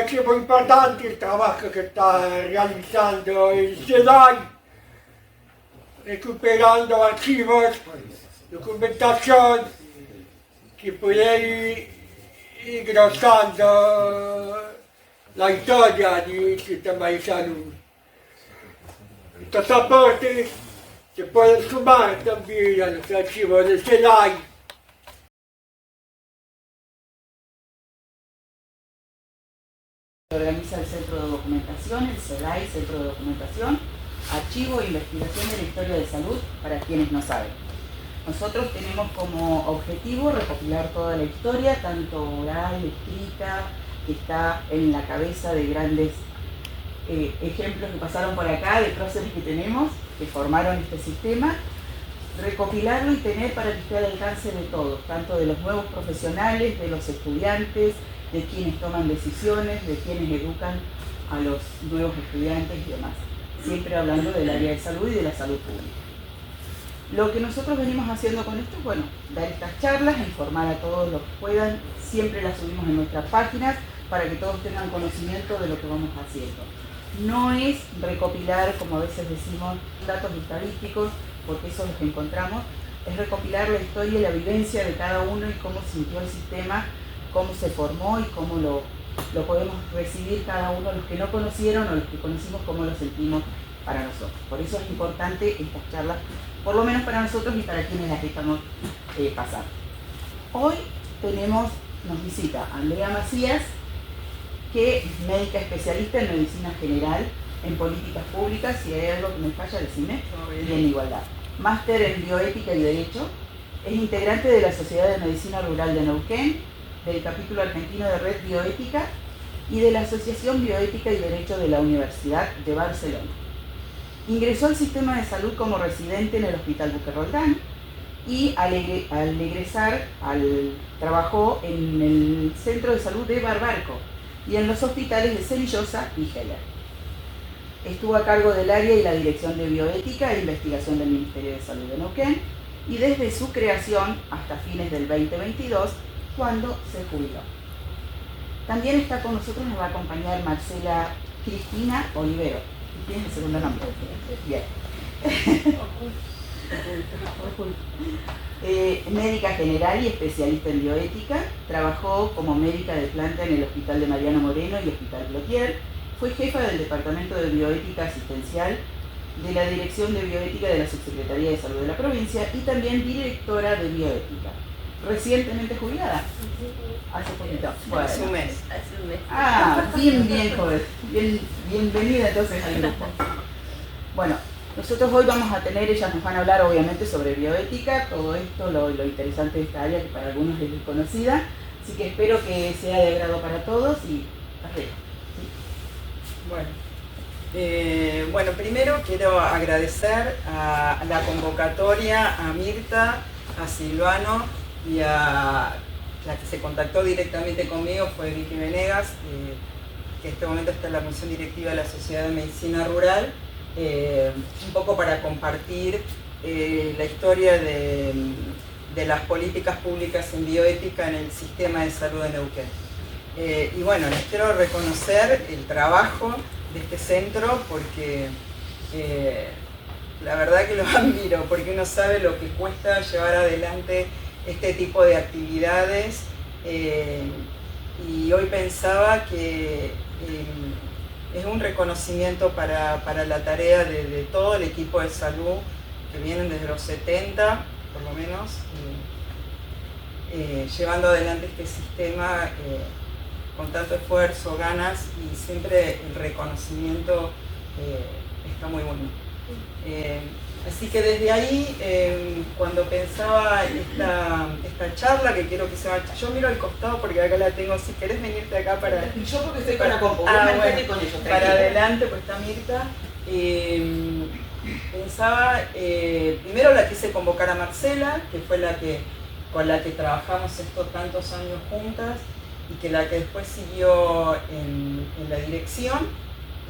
parece muy importante el trabajo que está realizando el SEDAI, recuperando archivos, documentación, que puede ir engrosando la historia del sistema de salud. Estos aportes se pueden sumar también a los archivos del SEDAI. Organiza el Centro de Documentación, el SEDAI, Centro de Documentación, Archivo e Investigación de la Historia de Salud, para quienes no saben. Nosotros tenemos como objetivo recopilar toda la historia, tanto oral, escrita, que está en la cabeza de grandes ejemplos que pasaron por acá, de próceres que tenemos, que formaron este sistema, recopilarlo y tener para que esté al alcance de todos, tanto de los nuevos profesionales, de los estudiantes, de quienes toman decisiones, de quienes educan a los nuevos estudiantes y demás. Siempre hablando del área de salud y de la salud pública. Lo que nosotros venimos haciendo con esto es, bueno, dar estas charlas, informar a todos los que puedan. Siempre las subimos en nuestras páginas para que todos tengan conocimiento de lo que vamos haciendo. No es recopilar, como a veces decimos, datos estadísticos, porque eso es lo que encontramos. Es recopilar la historia y la vivencia de cada uno y cómo sintió el sistema, cómo se formó y cómo lo podemos recibir cada uno, los que no conocieron o los que conocimos, cómo lo sentimos para nosotros. Por eso es importante estas charlas, por lo menos para nosotros y para quienes las estamos pasando. Hoy nos visita Andrea Macías, que es médica especialista en medicina general, en políticas públicas, si hay algo que me falla, decime, y en igualdad. Máster en bioética y derecho, es integrante de la Sociedad de Medicina Rural de Neuquén, del capítulo argentino de Red Bioética y de la Asociación Bioética y Derecho de la Universidad de Barcelona. Ingresó al sistema de salud como residente en el Hospital Buque-Roldán y al egresar trabajó en el Centro de Salud de Barbarco y en los hospitales de Cenillosa y Heller. Estuvo a cargo del área y la Dirección de Bioética e Investigación del Ministerio de Salud de Neuquén y desde su creación hasta fines del 2022, cuando se jubiló. También está con nosotros, nos va a acompañar Marcela Cristina Olivero. ¿Tienes el segundo nombre? Bien. Médica general y especialista en bioética, trabajó como médica de planta en el Hospital de Mariano Moreno y Hospital Plotier, fue jefa del Departamento de Bioética Asistencial de la Dirección de Bioética de la Subsecretaría de Salud de la provincia y también directora de bioética. Recientemente jubilada. Hace poquito. Bueno. Hace un mes. Ah, bien joven. Bienvenida entonces al grupo. Bueno, nosotros hoy vamos a tener, ellas nos van a hablar obviamente sobre bioética, todo esto, lo interesante de esta área que para algunos es desconocida, así que espero que sea de agrado para todos y arriba. Bueno, primero quiero agradecer a la convocatoria, a Mirta, a Silvano y a la que se contactó directamente conmigo fue Vicky Venegas, que en este momento está en la comisión directiva de la Sociedad de Medicina Rural, un poco para compartir la historia de las políticas públicas en bioética en el sistema de salud de Neuquén. Y bueno, les quiero reconocer el trabajo de este centro porque la verdad que lo admiro, porque uno sabe lo que cuesta llevar adelante este tipo de actividades y hoy pensaba que es un reconocimiento para la tarea de todo el equipo de salud que vienen desde los 70 por lo menos llevando adelante este sistema con tanto esfuerzo, ganas y siempre el reconocimiento está muy bueno. Así que desde ahí, cuando pensaba esta charla, que quiero que sea, yo miro al costado porque acá la tengo, si querés venirte acá para... Yo porque estoy con la compu, bueno, con ellos, para adelante, pues está Mirta. Pensaba, primero la quise convocar a Marcela, que fue con la que trabajamos estos tantos años juntas, y que la que después siguió en la dirección,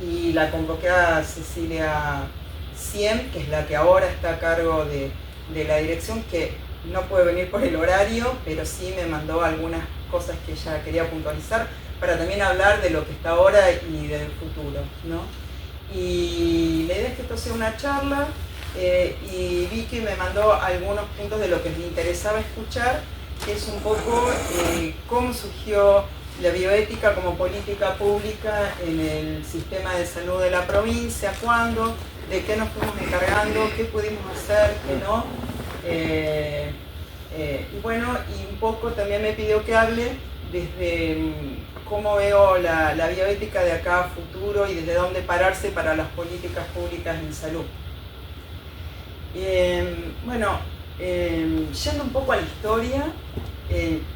y la convoqué a Cecilia Siem, que es la que ahora está a cargo de la dirección, que no puede venir por el horario, pero sí me mandó algunas cosas que ella quería puntualizar. para también hablar de lo que está ahora y del futuro, ¿no? Y la idea es que esto sea una charla, y Vicky me mandó algunos puntos de lo que me interesaba escuchar, que es un poco cómo surgió la bioética como política pública en el sistema de salud de la provincia, cuándo, de qué nos fuimos encargando, qué pudimos hacer, qué no. Y bueno, y un poco también me pidió que hable desde cómo veo la bioética de acá a futuro y desde dónde pararse para las políticas públicas en salud. Bueno, yendo un poco a la historia,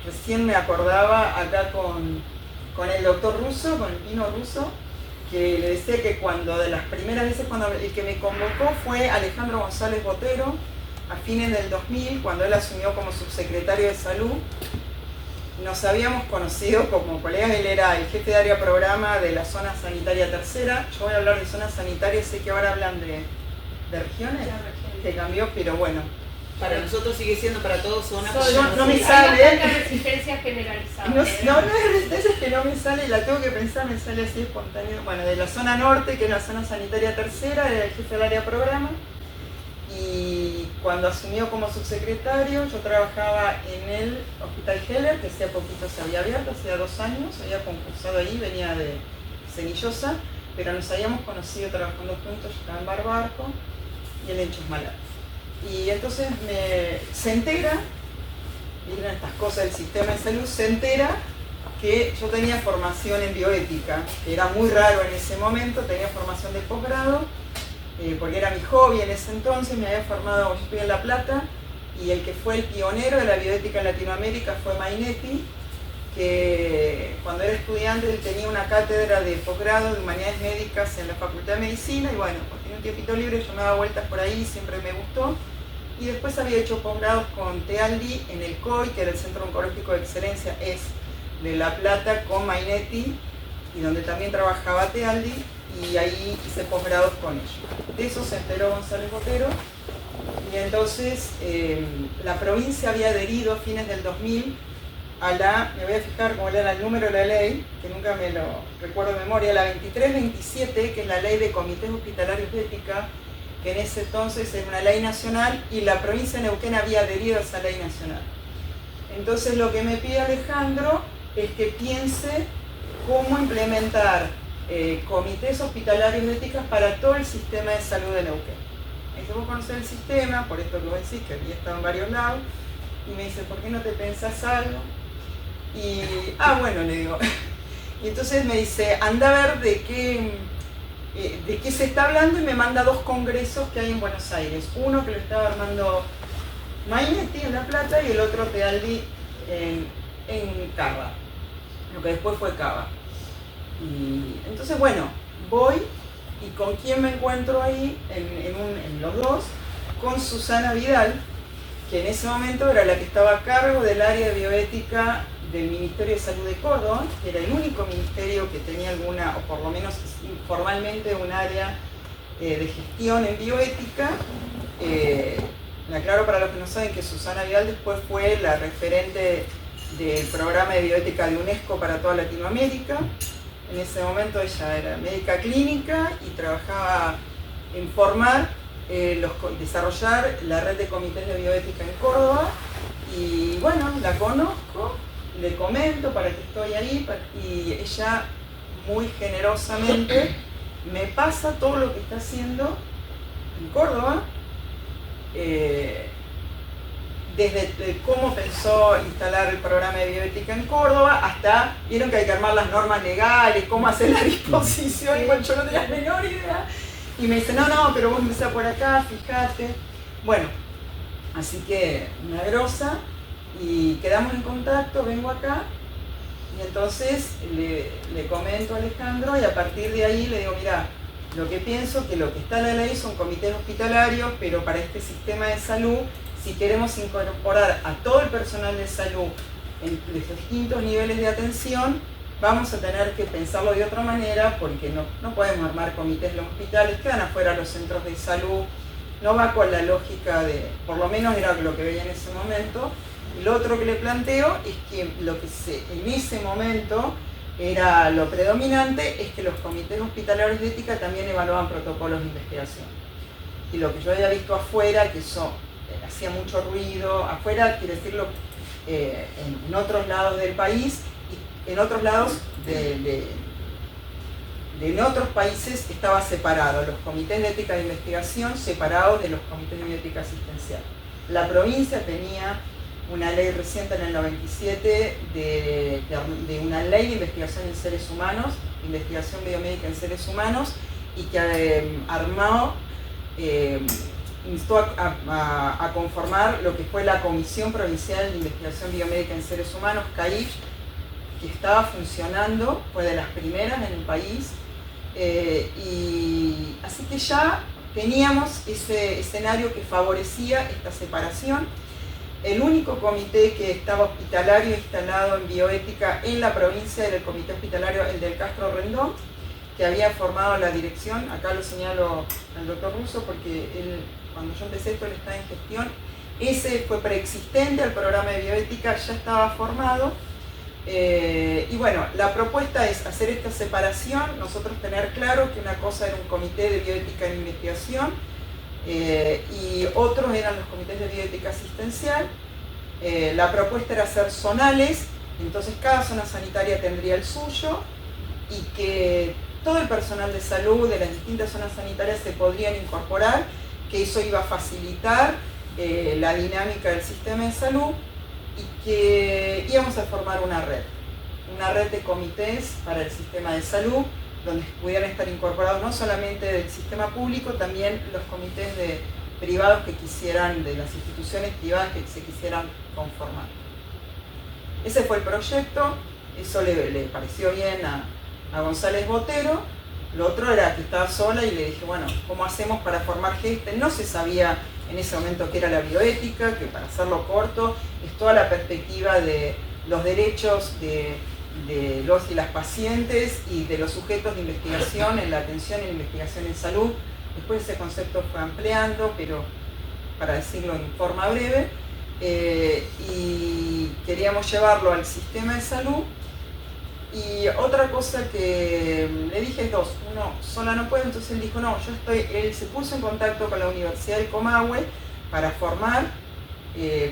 recién me acordaba acá con el doctor Russo, con el Pino Russo, que le decía que cuando de las primeras veces cuando el que me convocó fue Alejandro González Botero, a fines del 2000, cuando él asumió como subsecretario de Salud. Nos habíamos conocido como colegas, él era el jefe de área programa de la zona sanitaria tercera. Yo voy a hablar de zona sanitaria, sé que ahora hablan de regiones, que cambió, pero bueno. Para nosotros sigue siendo para todos zona. No me sale. Hay una resistencia generalizada. No es resistencia, es que no me sale, la tengo que pensar, me sale así espontáneo. Bueno, de la zona norte, que es la zona sanitaria tercera, era el jefe del área programa. Y cuando asumió como subsecretario, yo trabajaba en el Hospital Heller, que hacía poquito se había abierto, hacía 2 años, había concursado ahí, venía de Cenillosa, pero nos habíamos conocido trabajando juntos, yo estaba en Barbarco y él en Chusmalar. Y entonces se entera, miren estas cosas del sistema de salud, se entera que yo tenía formación en bioética, que era muy raro en ese momento, tenía formación de posgrado, porque era mi hobby en ese entonces, me había formado, yo estudié en La Plata, y el que fue el pionero de la bioética en Latinoamérica fue Mainetti, que cuando era estudiante él tenía una cátedra de posgrado de humanidades médicas en la Facultad de Medicina, y bueno, pues tenía un tiempito libre, yo me daba vueltas por ahí, siempre me gustó, y después había hecho posgrados con Tealdi en el COI, que era el Centro Oncológico de Excelencia, es de La Plata, con Mainetti, y donde también trabajaba Tealdi, y ahí hice posgrados con ellos. De eso se enteró González Botero, y entonces la provincia había adherido a fines del 2000 a me voy a fijar cómo era el número de la ley, que nunca me lo recuerdo de memoria, la 2327, que es la ley de comités hospitalarios de ética, que en ese entonces era una ley nacional, y la provincia de Neuquén había adherido a esa ley nacional. Entonces lo que me pide Alejandro es que piense cómo implementar comités hospitalarios de ética para todo el sistema de salud de Neuquén. Me dice, vos conocés el sistema, por esto que vos decís, que había estado en varios lados, y me dice, ¿por qué no te pensás algo? Y, bueno, le digo. Y entonces me dice, anda a ver de qué se está hablando, y me manda 2 congresos que hay en Buenos Aires. Uno que lo estaba armando Mainetti en La Plata y el otro Tealdi en Cava, lo que después fue Cava. Y entonces, bueno, voy, y ¿con quién me encuentro ahí? En los dos, con Susana Vidal, que en ese momento era la que estaba a cargo del área de bioética del Ministerio de Salud de Córdoba, que era el único ministerio que tenía alguna, o por lo menos informalmente, un área de gestión en bioética. La aclaro para los que no saben que Susana Vidal después fue la referente del programa de bioética de UNESCO para toda Latinoamérica. En ese momento ella era médica clínica y trabajaba en formar, desarrollar la red de comités de bioética en Córdoba. Y bueno, la conozco, le comento para que estoy ahí, y ella muy generosamente me pasa todo lo que está haciendo en Córdoba, desde cómo pensó instalar el programa de bioética en Córdoba, hasta, vieron que hay que armar las normas legales, cómo hacer la disposición, igual yo no tenía la menor idea. Y me dice, no, pero vos empezás por acá, fíjate. Bueno, así que una grosa, y quedamos en contacto, vengo acá, y entonces le comento a Alejandro, y a partir de ahí le digo, mira, lo que pienso que lo que está en la ley son comités hospitalarios, pero para este sistema de salud, si queremos incorporar a todo el personal de salud en los distintos niveles de atención, vamos a tener que pensarlo de otra manera, porque no podemos armar comités en los hospitales, quedan afuera los centros de salud, no va con la lógica de, por lo menos era lo que veía en ese momento. Lo otro que le planteo es que en ese momento era lo predominante, es que los comités hospitalarios de ética también evaluaban protocolos de investigación. Y lo que yo había visto afuera, que eso hacía mucho ruido, afuera quiere decirlo en otros lados del país, y en otros lados en otros países estaba separado, los comités de ética de investigación separados de los comités de bioética asistencial. La provincia tenía una ley reciente en el 97 de una ley de investigación en seres humanos, investigación biomédica en seres humanos, y que instó a conformar lo que fue la Comisión Provincial de Investigación Biomédica en Seres Humanos, CAIF, que estaba funcionando, fue de las primeras en el país, y así que ya teníamos ese escenario que favorecía esta separación. El único comité que estaba hospitalario instalado en bioética en la provincia era el comité hospitalario, el del Castro Rendón, que había formado la dirección. Acá lo señalo al doctor Russo porque él, cuando yo empecé esto, él está en gestión. Ese fue preexistente al programa de bioética, ya estaba formado. Y bueno, la propuesta es hacer esta separación, nosotros tener claro que una cosa era un comité de bioética en investigación y otros eran los comités de bioética asistencial. La propuesta era hacer zonales, entonces cada zona sanitaria tendría el suyo y que todo el personal de salud de las distintas zonas sanitarias se podrían incorporar, que eso iba a facilitar la dinámica del sistema de salud y que íbamos a formar una red de comités para el sistema de salud, donde pudieran estar incorporados no solamente del sistema público, también los comités privados que quisieran, de las instituciones privadas que se quisieran conformar. Ese fue el proyecto, eso le pareció bien a González Botero. Lo otro era que estaba sola y le dije, bueno, ¿cómo hacemos para formar gente? No se sabía en ese momento qué era la bioética, que para hacerlo corto, es toda la perspectiva de los derechos de los y las pacientes y de los sujetos de investigación en la atención y la investigación en salud. Después ese concepto fue ampliando, pero para decirlo en forma breve, y queríamos llevarlo al sistema de salud. Y otra cosa que le dije es dos, uno, sola no puedo, entonces él dijo, no, él se puso en contacto con la Universidad del Comahue para formar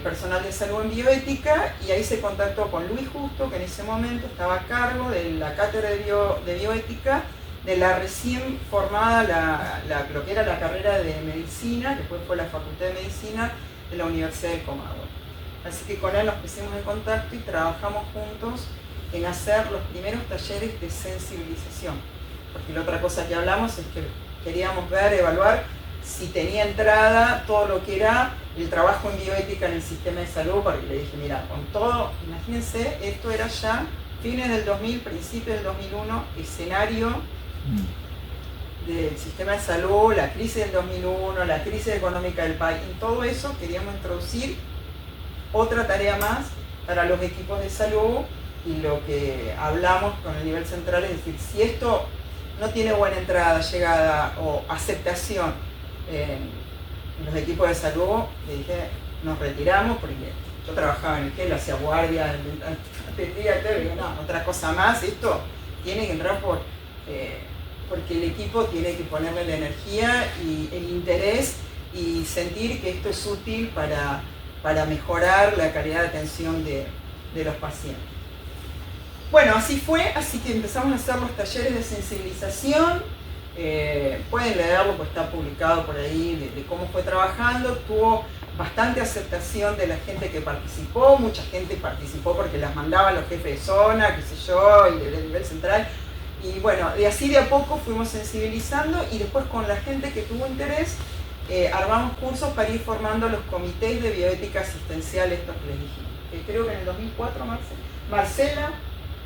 personal de salud en bioética, y ahí se contactó con Luis Justo, que en ese momento estaba a cargo de la cátedra de bioética, de la recién formada, lo que era la carrera de medicina, que después fue la Facultad de Medicina de la Universidad del Comahue. Así que con él nos pusimos en contacto y trabajamos juntos en hacer los primeros talleres de sensibilización. Porque la otra cosa que hablamos es que queríamos evaluar si tenía entrada todo lo que era el trabajo en bioética en el sistema de salud, porque le dije, mira, con todo, imagínense, esto era ya fines del 2000, principios del 2001, escenario del sistema de salud, la crisis del 2001, la crisis económica del país, en todo eso queríamos introducir otra tarea más para los equipos de salud. Y lo que hablamos con el nivel central es decir, si esto no tiene buena entrada, llegada o aceptación en los equipos de salud, le dije, nos retiramos, porque yo trabajaba en el GEL, hacía guardia, atendía, y digo, no, otra cosa más, esto tiene que entrar porque el equipo tiene que ponerle la energía y el interés y sentir que esto es útil para mejorar la calidad de atención de los pacientes. Bueno, así fue, así que empezamos a hacer los talleres de sensibilización. Pueden leerlo, pues está publicado por ahí de cómo fue trabajando. Tuvo bastante aceptación de la gente que participó, mucha gente participó porque las mandaban los jefes de zona, qué sé yo, y del nivel central. Y bueno, de a poco fuimos sensibilizando y después con la gente que tuvo interés, armamos cursos para ir formando los comités de bioética asistencial, estos que les dijimos. Creo que en el 2004 Marcela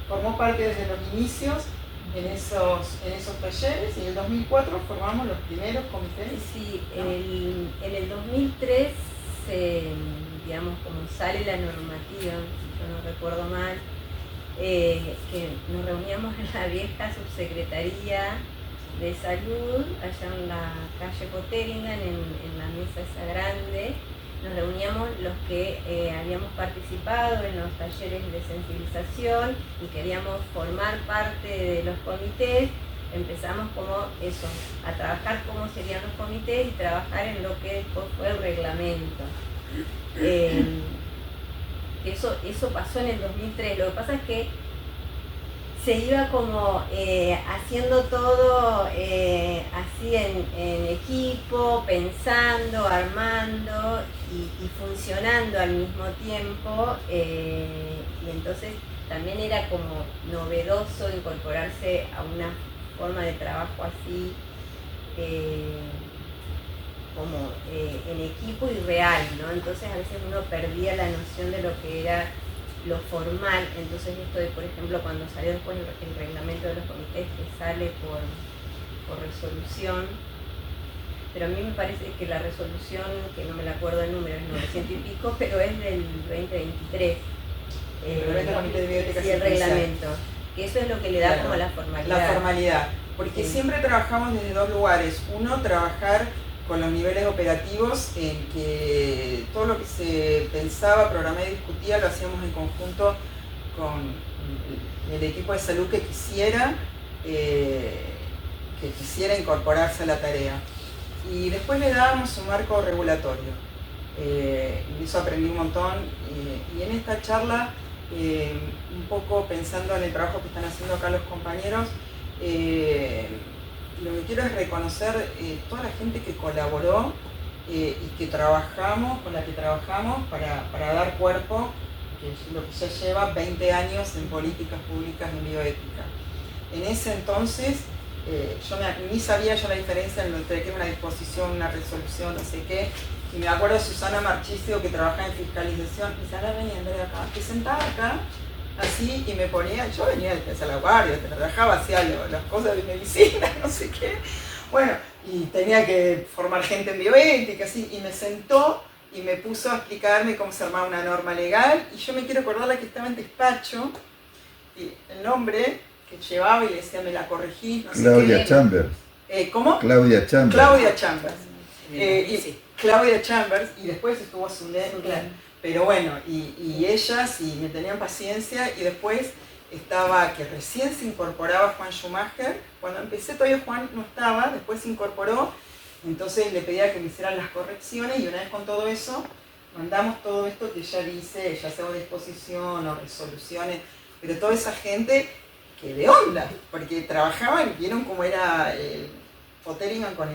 formó parte desde los inicios en esos talleres, y en el 2004 formamos los primeros comités. Sí, en el 2003, digamos, como sale la normativa, si yo no recuerdo mal, que nos reuníamos en la vieja subsecretaría de salud, allá en la calle Potteringham, en la mesa esa grande. nos reuníamos los que habíamos participado en los talleres de sensibilización y queríamos formar parte de los comités. Empezamos como eso, a trabajar cómo serían los comités y trabajar en lo que después fue el reglamento. Eso pasó en el 2003. Lo que pasa es que se iba como haciendo todo así en equipo, pensando, armando y funcionando al mismo tiempo, y entonces también era como novedoso incorporarse a una forma de trabajo así, como en equipo y real, ¿no? Entonces a veces uno perdía la noción de lo que era lo formal. Entonces esto de, por ejemplo, cuando salió después el reglamento de los comités, que sale por resolución, pero a mí me parece que la resolución, que no me la acuerdo el número, es 900 y pico, pero es del 2023. Sí, el reglamento. Que eso es lo que le da, claro, como la formalidad. La formalidad, porque sí, siempre trabajamos desde dos lugares. Uno, trabajar con los niveles operativos en que todo lo que se pensaba, programaba y discutía lo hacíamos en conjunto con el equipo de salud que quisiera incorporarse a la tarea. Y después le dábamos un marco regulatorio. Y eso aprendí un montón. Y en esta charla, un poco pensando en el trabajo que están haciendo acá los compañeros, lo que quiero es reconocer toda la gente que colaboró y que trabajamos, con la que trabajamos para dar cuerpo, que es lo que ya lleva 20 años en políticas públicas en bioética. En ese entonces, yo ni sabía yo la diferencia entre que era una disposición, una resolución, no sé qué, y me acuerdo de Susana Marchisio, que trabajaba en fiscalización, y dice, ahora venía Andrea acá, te sentaba acá, así, y me ponía, yo venía a la guardia, trabajaba, hacía las cosas de medicina, no sé qué, bueno, y tenía que formar gente en bioética, así, y me sentó y me puso a explicarme cómo se armaba una norma legal, y yo me quiero acordar la que estaba en despacho, y el nombre que llevaba, y le decía, me la corregí, no sé Claudia qué. Chambers. ¿Cómo? Claudia Chambers. Claudia Chambers. Sí. Claudia Chambers, y después estuvo Zulén, claro. Pero bueno, y ellas, y me tenían paciencia, y después estaba, que recién se incorporaba Juan Schumacher. Cuando empecé todavía Juan no estaba, después se incorporó, entonces le pedía que me hicieran las correcciones, y una vez con todo eso, mandamos todo esto que ella dice, ya sea disposición o resoluciones, pero toda esa gente que de onda, porque trabajaban, vieron cómo era Potteringham con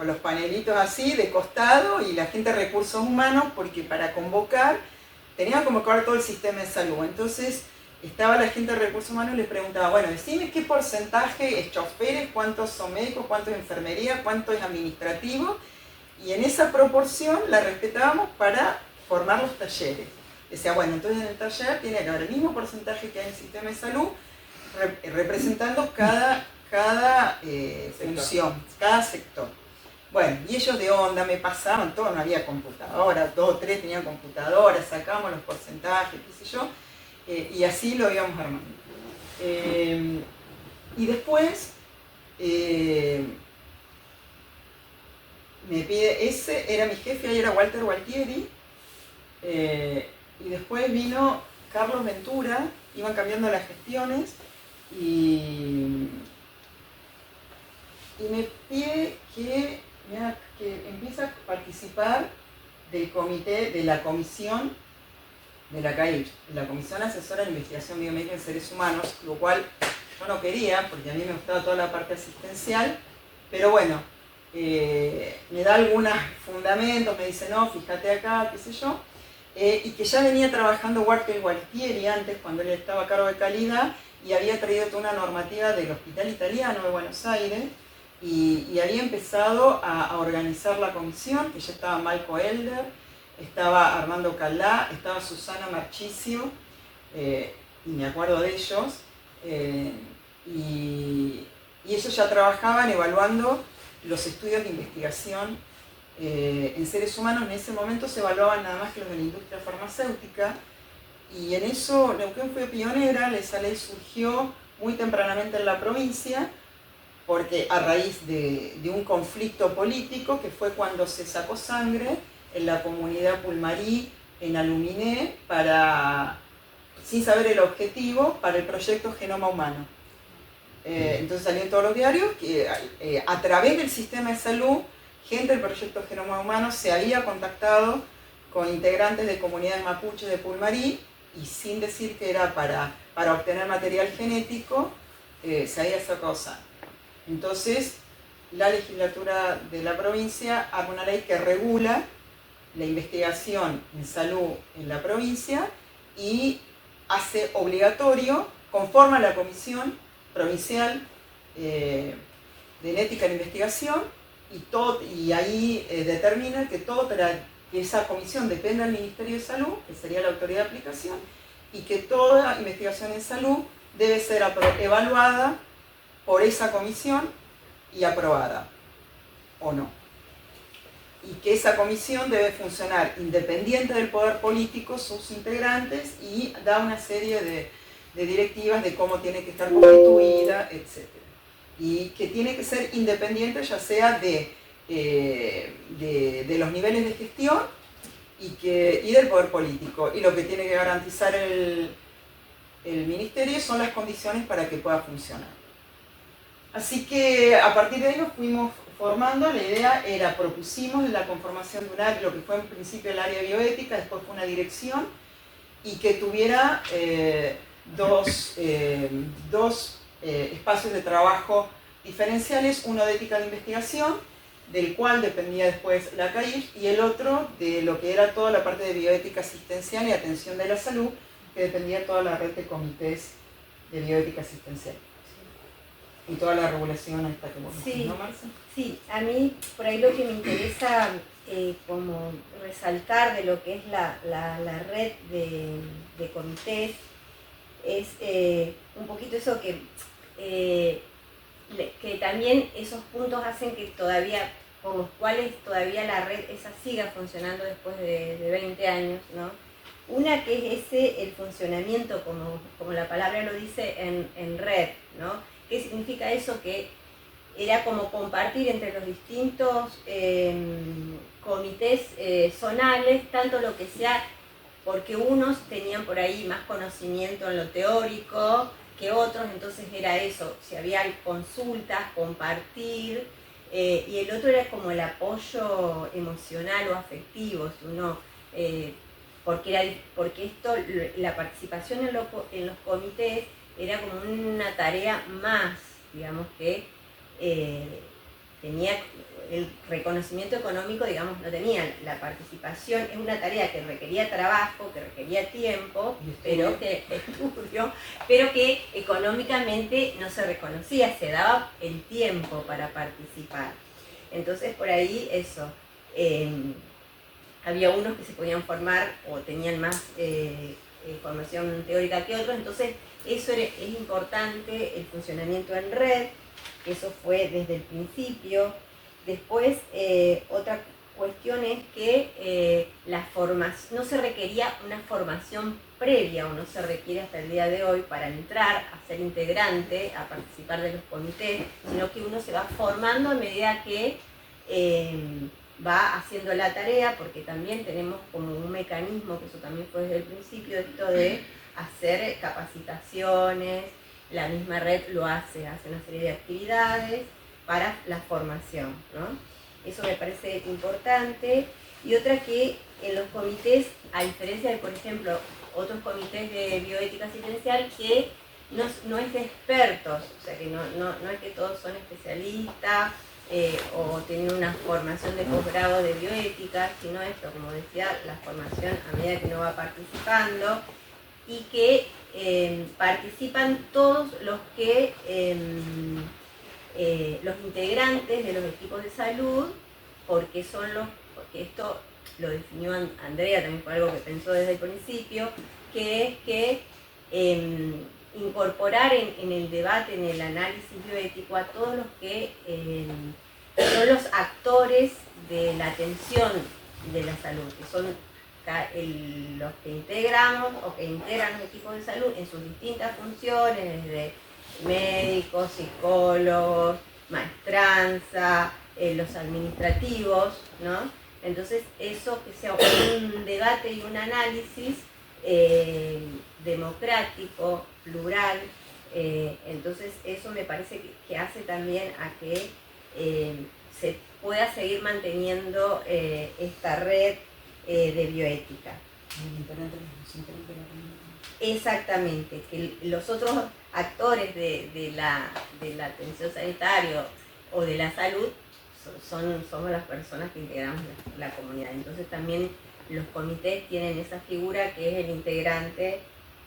los panelitos así, de costado, y la gente de recursos humanos, porque para convocar, tenían que convocar todo el sistema de salud. Entonces, estaba la gente de recursos humanos y les preguntaba, bueno, decime qué porcentaje es choferes, cuántos son médicos, cuánto es enfermería, cuánto es administrativo, y en esa proporción la respetábamos para formar los talleres. Decía, bueno, entonces en el taller tiene que haber el mismo porcentaje que hay en el sistema de salud, representando cada función, cada sector. Bueno, y ellos de onda me pasaban todo, no había computadora, 2 o 3 tenían computadoras, sacábamos los porcentajes, qué sé yo, y así lo íbamos armando. Y después me pide, ese era mi jefe, ahí era Walter Gualtieri, y después vino Carlos Ventura, iban cambiando las gestiones, y me pide que empiece a participar del comité, de la comisión de la CAIH, de la Comisión Asesora de Investigación Biomédica en Seres Humanos, lo cual yo no quería, porque a mí me gustaba toda la parte asistencial, pero bueno, me da algunos fundamentos, me dice, no, fíjate acá, qué sé yo, y que ya venía trabajando Walter Gualtieri antes, cuando él estaba a cargo de calidad, y había traído toda una normativa del Hospital Italiano de Buenos Aires, y había empezado a organizar la comisión, que ya estaba Malco Elder, estaba Armando Calá, estaba Susana Marchisio, y me acuerdo de ellos, y ellos ya trabajaban evaluando los estudios de investigación en seres humanos. En ese momento se evaluaban nada más que los de la industria farmacéutica, y en eso Neuquén fue pionera. Esa ley surgió muy tempranamente en la provincia, porque a raíz de un conflicto político, que fue cuando se sacó sangre en la comunidad Pulmarí, en Aluminé, sin saber el objetivo, para el proyecto Genoma Humano. Entonces salió en todos los diarios que a través del sistema de salud, gente del proyecto Genoma Humano se había contactado con integrantes de comunidades mapuches de Pulmarí, y sin decir que era para obtener material genético, se había sacado sangre. Entonces, la legislatura de la provincia hace una ley que regula la investigación en salud en la provincia y hace obligatorio, conforma la Comisión Provincial de Ética en Investigación, y ahí determina que que esa comisión dependa del Ministerio de Salud, que sería la autoridad de aplicación, y que toda investigación en salud debe ser evaluada por esa comisión y aprobada, o no. Y que esa comisión debe funcionar independiente del poder político, sus integrantes, y da una serie de directivas de cómo tiene que estar constituida, etc. Y que tiene que ser independiente, ya sea de los niveles de gestión y del poder político. Y lo que tiene que garantizar el ministerio son las condiciones para que pueda funcionar. Así que a partir de ahí nos fuimos formando. La idea era, propusimos la conformación de un área, lo que fue en principio el área de bioética, después fue una dirección, y que tuviera dos espacios de trabajo diferenciales, uno de ética de investigación, del cual dependía después la CAIF, y el otro de lo que era toda la parte de bioética asistencial y atención de la salud, que dependía de toda la red de comités de bioética asistencial. Y toda la regulación esta que vos decís, ¿no, Marce? Sí, a mí por ahí lo que me interesa como resaltar de lo que es la red de comités es un poquito eso que también esos puntos hacen que todavía, por los cuales todavía la red esa siga funcionando después de 20 años, ¿no? Una que es el funcionamiento, como la palabra lo dice, en red, ¿no? ¿Qué significa eso? Que era como compartir entre los distintos comités zonales, tanto lo que sea, porque unos tenían por ahí más conocimiento en lo teórico que otros, entonces era eso, si había consultas, compartir, y el otro era como el apoyo emocional o afectivo, si uno, porque esto, la participación en los comités era como una tarea más, digamos, que tenía el reconocimiento económico, digamos, no tenía la participación, es una tarea que requería trabajo, que requería tiempo, pero que económicamente no se reconocía, se daba el tiempo para participar. Entonces por ahí eso, había unos que se podían formar o tenían más formación teórica que otros, entonces eso es importante, el funcionamiento en red, eso fue desde el principio. Después, otra cuestión es que no se requería una formación previa, o no se requiere hasta el día de hoy para entrar a ser integrante, a participar de los comités, sino que uno se va formando a medida que va haciendo la tarea, porque también tenemos como un mecanismo, que eso también fue desde el principio, esto de hacer capacitaciones, la misma red lo hace una serie de actividades para la formación, ¿no? Eso me parece importante. Y otra que en los comités, a diferencia de, por ejemplo, otros comités de bioética asistencial, que no es de expertos, o sea que no es que todos son especialistas o tienen una formación de posgrado de bioética, sino esto, como decía, la formación a medida que uno va participando, y que participan todos los que los integrantes de los equipos de salud, porque esto lo definió Andrea, también fue algo que pensó desde el principio, que es que incorporar en el debate, en el análisis bioético, a todos los que son los actores de la atención de la salud, que son los que integramos o que integran los equipos de salud en sus distintas funciones, desde médicos, psicólogos, maestranza, los administrativos, ¿no? Entonces eso que sea un debate y un análisis democrático, plural, entonces eso me parece que hace también a que se pueda seguir manteniendo esta red de bioética. Exactamente, que los otros actores de la atención sanitaria o de la salud somos las personas que integramos la comunidad. Entonces también los comités tienen esa figura que es el integrante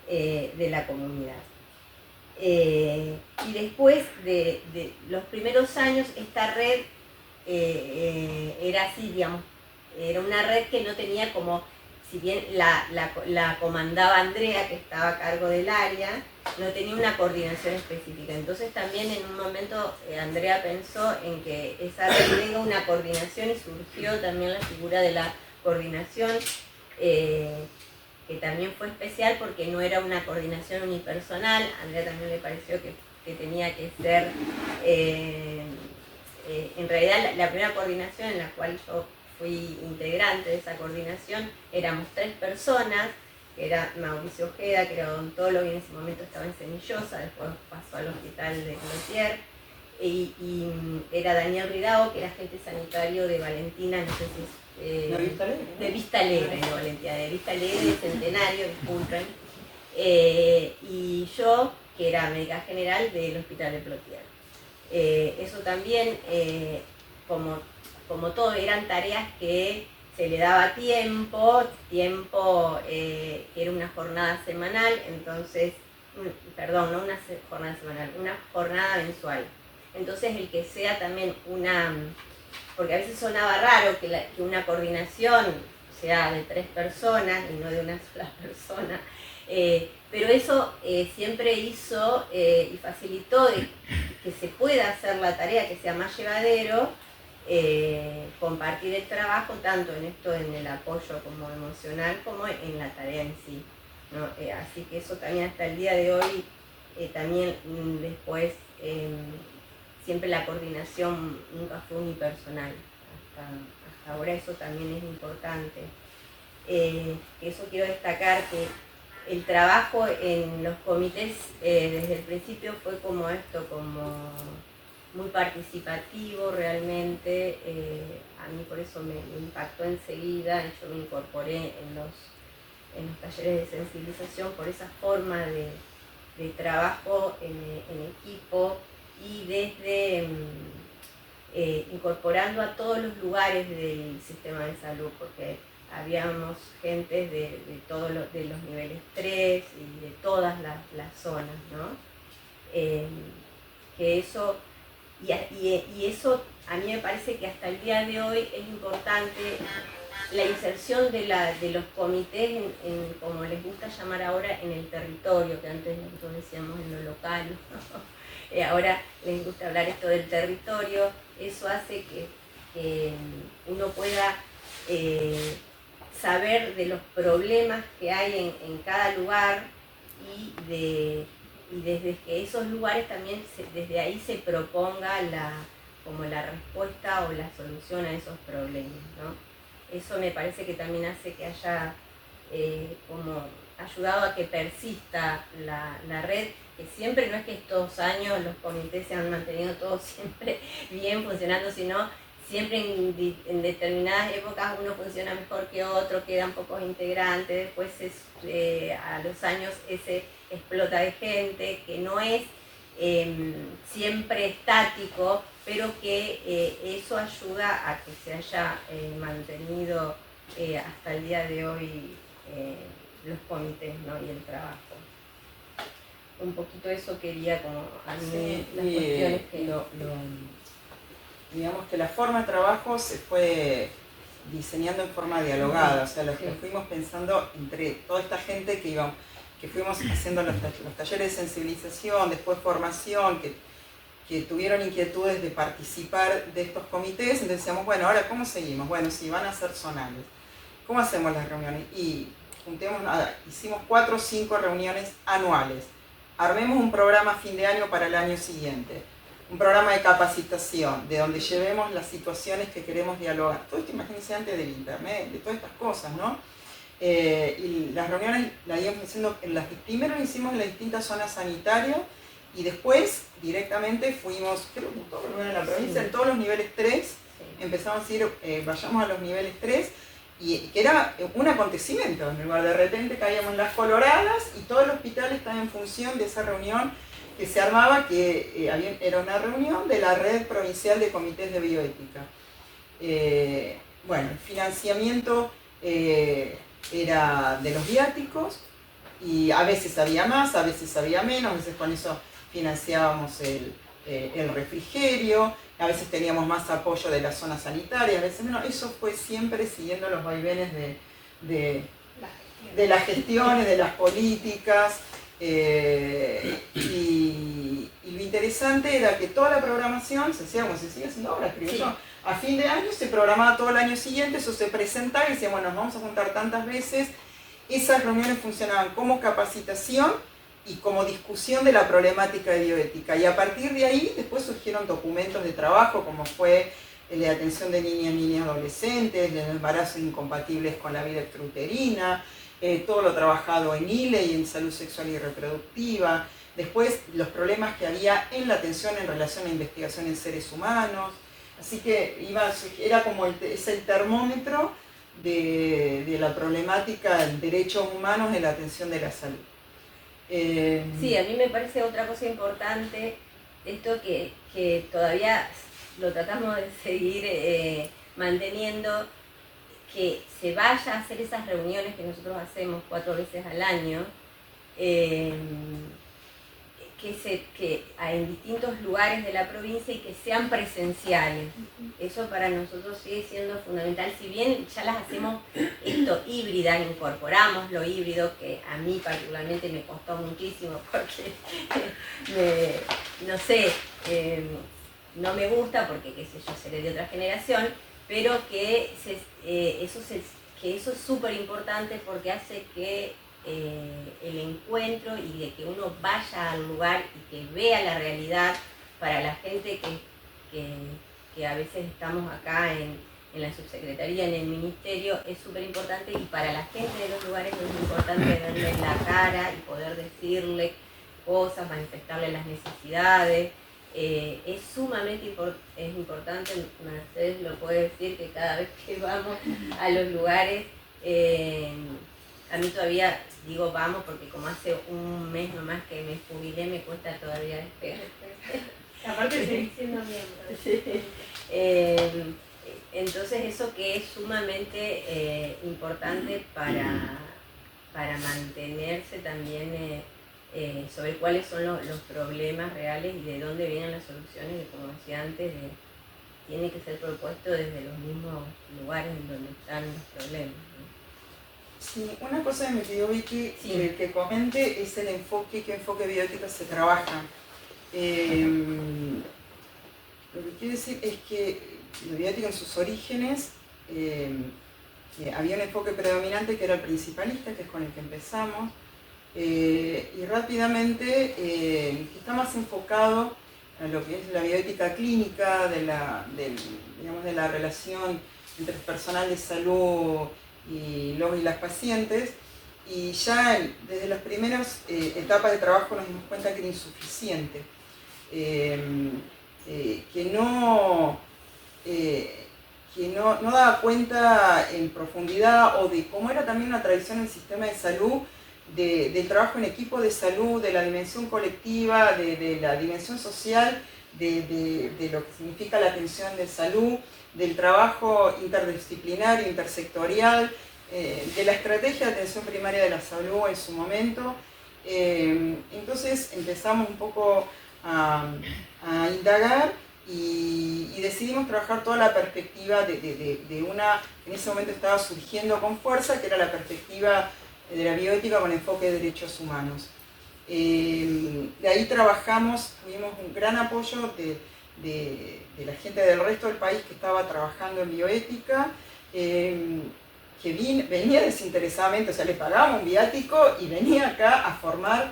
de la comunidad. Y después de los primeros años esta red era así, digamos, era una red que no tenía como, si bien la comandaba Andrea, que estaba a cargo del área, no tenía una coordinación específica. Entonces también en un momento Andrea pensó en que esa red tenga una coordinación y surgió también la figura de la coordinación, que también fue especial porque no era una coordinación unipersonal. A Andrea también le pareció que tenía que ser, en realidad la primera coordinación en la cual yo fui integrante de esa coordinación, éramos 3 personas, que era Mauricio Ojeda, que era odontólogo y en ese momento estaba en Semillosa, después pasó al hospital de Cloutier, y era Daniel Ridao, que era agente sanitario de Valentina, no sé si es... de Vista Alegre, no Valentina, de Vista Alegre, de Centenario, disculpen, y yo, que era médica general del hospital de Cloutier. Eso también, como todo, eran tareas que se le daba tiempo, era una jornada semanal, entonces, perdón, no una jornada semanal, una jornada mensual. Entonces el que sea también porque a veces sonaba raro que una coordinación sea de 3 personas y no de una sola persona, pero eso siempre hizo y facilitó que se pueda hacer la tarea, que sea más llevadero, compartir el trabajo tanto en el apoyo como emocional como en la tarea en sí, ¿no? Así que eso también hasta el día de hoy, también después, siempre la coordinación nunca fue unipersonal, hasta ahora eso también es importante. Eso quiero destacar, que el trabajo en los comités desde el principio fue como esto, como muy participativo realmente. A mí por eso me impactó enseguida y yo me incorporé en los talleres de sensibilización por esa forma de trabajo en equipo y desde incorporando a todos los lugares del sistema de salud, porque habíamos gente de todos los niveles 3 y de todas las zonas, ¿no? Que eso, y eso a mí me parece que hasta el día de hoy es importante la inserción de los comités en, como les gusta llamar ahora, en el territorio, que antes nosotros decíamos en lo local, ¿no? Ahora les gusta hablar esto del territorio. Eso hace que uno pueda saber de los problemas que hay en cada lugar y desde que esos lugares también, desde ahí se proponga como la respuesta o la solución a esos problemas, ¿no? Eso me parece que también hace que haya como ayudado a que persista la red, que siempre no es que estos años los comités se han mantenido todos siempre bien funcionando, sino siempre en determinadas épocas uno funciona mejor que otro, quedan pocos integrantes, después a los años ese explota de gente, que no es siempre estático, pero que eso ayuda a que se haya mantenido hasta el día de hoy los comités, ¿no? Y el trabajo. Un poquito eso quería como a mí, sí, las cuestiones que... digamos que la forma de trabajo se fue diseñando en forma dialogada, o sea, lo que fuimos pensando entre toda esta gente que fuimos haciendo los talleres de sensibilización, después formación, que tuvieron inquietudes de participar de estos comités. Entonces decíamos, bueno, ahora ¿cómo seguimos? Bueno, si van a ser zonales, ¿cómo hacemos las reuniones? Y hicimos 4 o 5 reuniones anuales. Armemos un programa a fin de año para el año siguiente. un programa de capacitación, de donde llevemos las situaciones que queremos dialogar. Todo esto imagínense antes del internet, de todas estas cosas, ¿no? Y las reuniones las íbamos haciendo, primero lo hicimos en las distintas zonas sanitarias y después directamente fuimos, creo que en todo la provincia, en todos los niveles 3, empezamos a decir, vayamos a los niveles 3, y que era un acontecimiento, en lugar de repente caíamos en las coloradas y todo el hospital estaba en función de esa reunión que se armaba, que era una reunión de la red provincial de comités de bioética. Bueno, el financiamiento era de los viáticos y a veces había más, a veces había menos, a veces con eso financiábamos el refrigerio, a veces teníamos más apoyo de la zona sanitaria, a veces menos. Eso fue siempre siguiendo los vaivenes de las gestiones, de las políticas. Y lo interesante era que toda la programación se hacía como se sigue haciendo ahora, creo yo. A fin de año se programaba todo el año siguiente, eso se presentaba y decía, bueno, nos vamos a juntar tantas veces. Esas reuniones funcionaban como capacitación y como discusión de la problemática de bioética. Y a partir de ahí después surgieron documentos de trabajo, como fue el de atención de niñas, niñas, adolescentes, el de embarazos incompatibles con la vida extrauterina, todo lo trabajado en ILE y en salud sexual y reproductiva. Después los problemas que había en la atención en relación a investigación en seres humanos. Así que era como es el termómetro de la problemática de derechos humanos en la atención de la salud. Sí, a mí me parece otra cosa importante, esto que todavía lo tratamos de seguir manteniendo, que se vaya a hacer esas reuniones que nosotros hacemos 4 veces al año, que en distintos lugares de la provincia y que sean presenciales. Eso para nosotros sigue siendo fundamental. Si bien ya las hacemos esto híbrida, incorporamos lo híbrido, que a mí particularmente me costó muchísimo porque no me gusta porque, qué sé yo, seré de otra generación, pero que eso es súper importante porque hace que el encuentro y de que uno vaya al lugar y que vea la realidad para la gente que a veces estamos acá en la subsecretaría, en el ministerio, es súper importante, y para la gente de los lugares es importante verle la cara y poder decirle cosas, manifestarle las necesidades. Es sumamente importante, Mercedes lo puede decir, que cada vez que vamos a los lugares, a mí todavía digo vamos porque como hace un mes nomás que me jubilé, me cuesta todavía despegar. Aparte seguir siendo miembro. Sí. Entonces eso que es sumamente importante para mantenerse también sobre cuáles son los problemas reales y de dónde vienen las soluciones, que como decía antes, tiene que ser propuesto desde los mismos lugares en donde están los problemas, ¿no? Sí, una cosa que me pidió Vicky que comente es el enfoque, qué enfoque bioético se trabaja. Lo que quiero decir es que la bioética en sus orígenes había un enfoque predominante que era el principalista, que es con el que empezamos, y rápidamente está más enfocado a lo que es la bioética clínica, de la relación entre el personal de salud y los y las pacientes, y ya desde las primeras etapas de trabajo nos dimos cuenta que era insuficiente, que no daba cuenta en profundidad o de cómo era también una tradición en el sistema de salud, del trabajo en equipo de salud, de la dimensión colectiva, de la dimensión social, de lo que significa la atención de salud, del trabajo interdisciplinario, intersectorial, de la estrategia de atención primaria de la salud en su momento. Entonces empezamos un poco a indagar y decidimos trabajar toda la perspectiva de una, en ese momento estaba surgiendo con fuerza, que era la perspectiva de la bioética con enfoque de derechos humanos. De ahí trabajamos, tuvimos un gran apoyo de la gente del resto del país que estaba trabajando en bioética, que venía desinteresadamente, o sea, le pagábamos un viático y venía acá a formar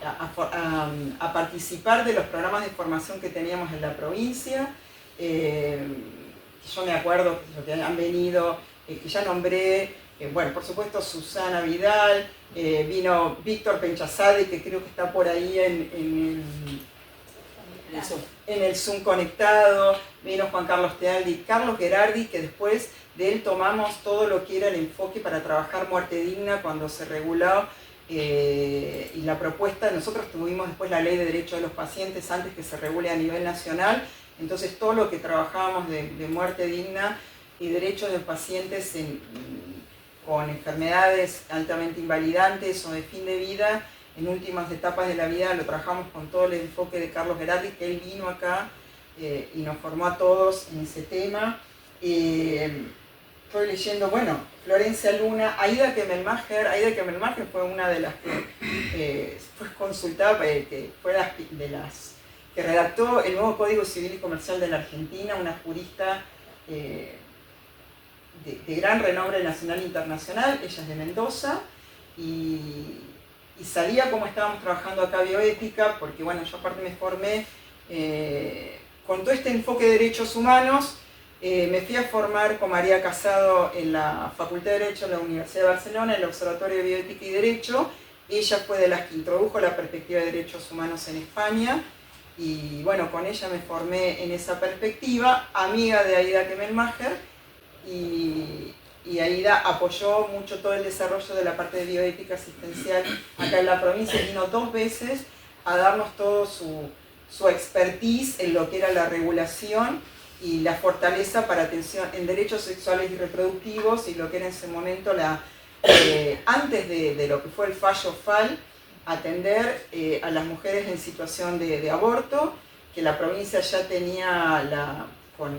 a participar de los programas de formación que teníamos en la provincia. Yo me acuerdo que han venido, que ya nombré, bueno, por supuesto Susana Vidal, vino Víctor Penchazade, que creo que está por ahí en el Zoom conectado, vino Juan Carlos Tealdi, Carlos Gerardi, que después de él tomamos todo lo que era el enfoque para trabajar muerte digna cuando se reguló, y la propuesta, nosotros tuvimos después la ley de derechos de los pacientes antes que se regule a nivel nacional, entonces todo lo que trabajábamos de muerte digna y derechos de los pacientes con enfermedades altamente invalidantes o de fin de vida, en últimas etapas de la vida, lo trabajamos con todo el enfoque de Carlos Gerardi, que él vino acá y nos formó a todos en ese tema. Estoy leyendo, bueno, Florencia Luna, Aida Kemelmacher fue una de las que fue consultada, que fue de las que redactó el nuevo Código Civil y Comercial de la Argentina, una jurista de gran renombre nacional e internacional. Ella es de Mendoza y sabía cómo estábamos trabajando acá bioética, porque bueno, yo aparte me formé con todo este enfoque de derechos humanos. Me fui a formar con María Casado en la Facultad de Derecho de la Universidad de Barcelona, en el Observatorio de Bioética y Derecho. Ella fue de las que introdujo la perspectiva de derechos humanos en España, y bueno, con ella me formé en esa perspectiva, amiga de Aida Kemelmacher, y Aida apoyó mucho todo el desarrollo de la parte de bioética asistencial acá en la provincia. Vino 2 veces a darnos todo su expertise en lo que era la regulación y la fortaleza para atención en derechos sexuales y reproductivos, y lo que era en ese momento, antes de lo que fue el fallo FAL, atender a las mujeres en situación de aborto, que la provincia ya tenía con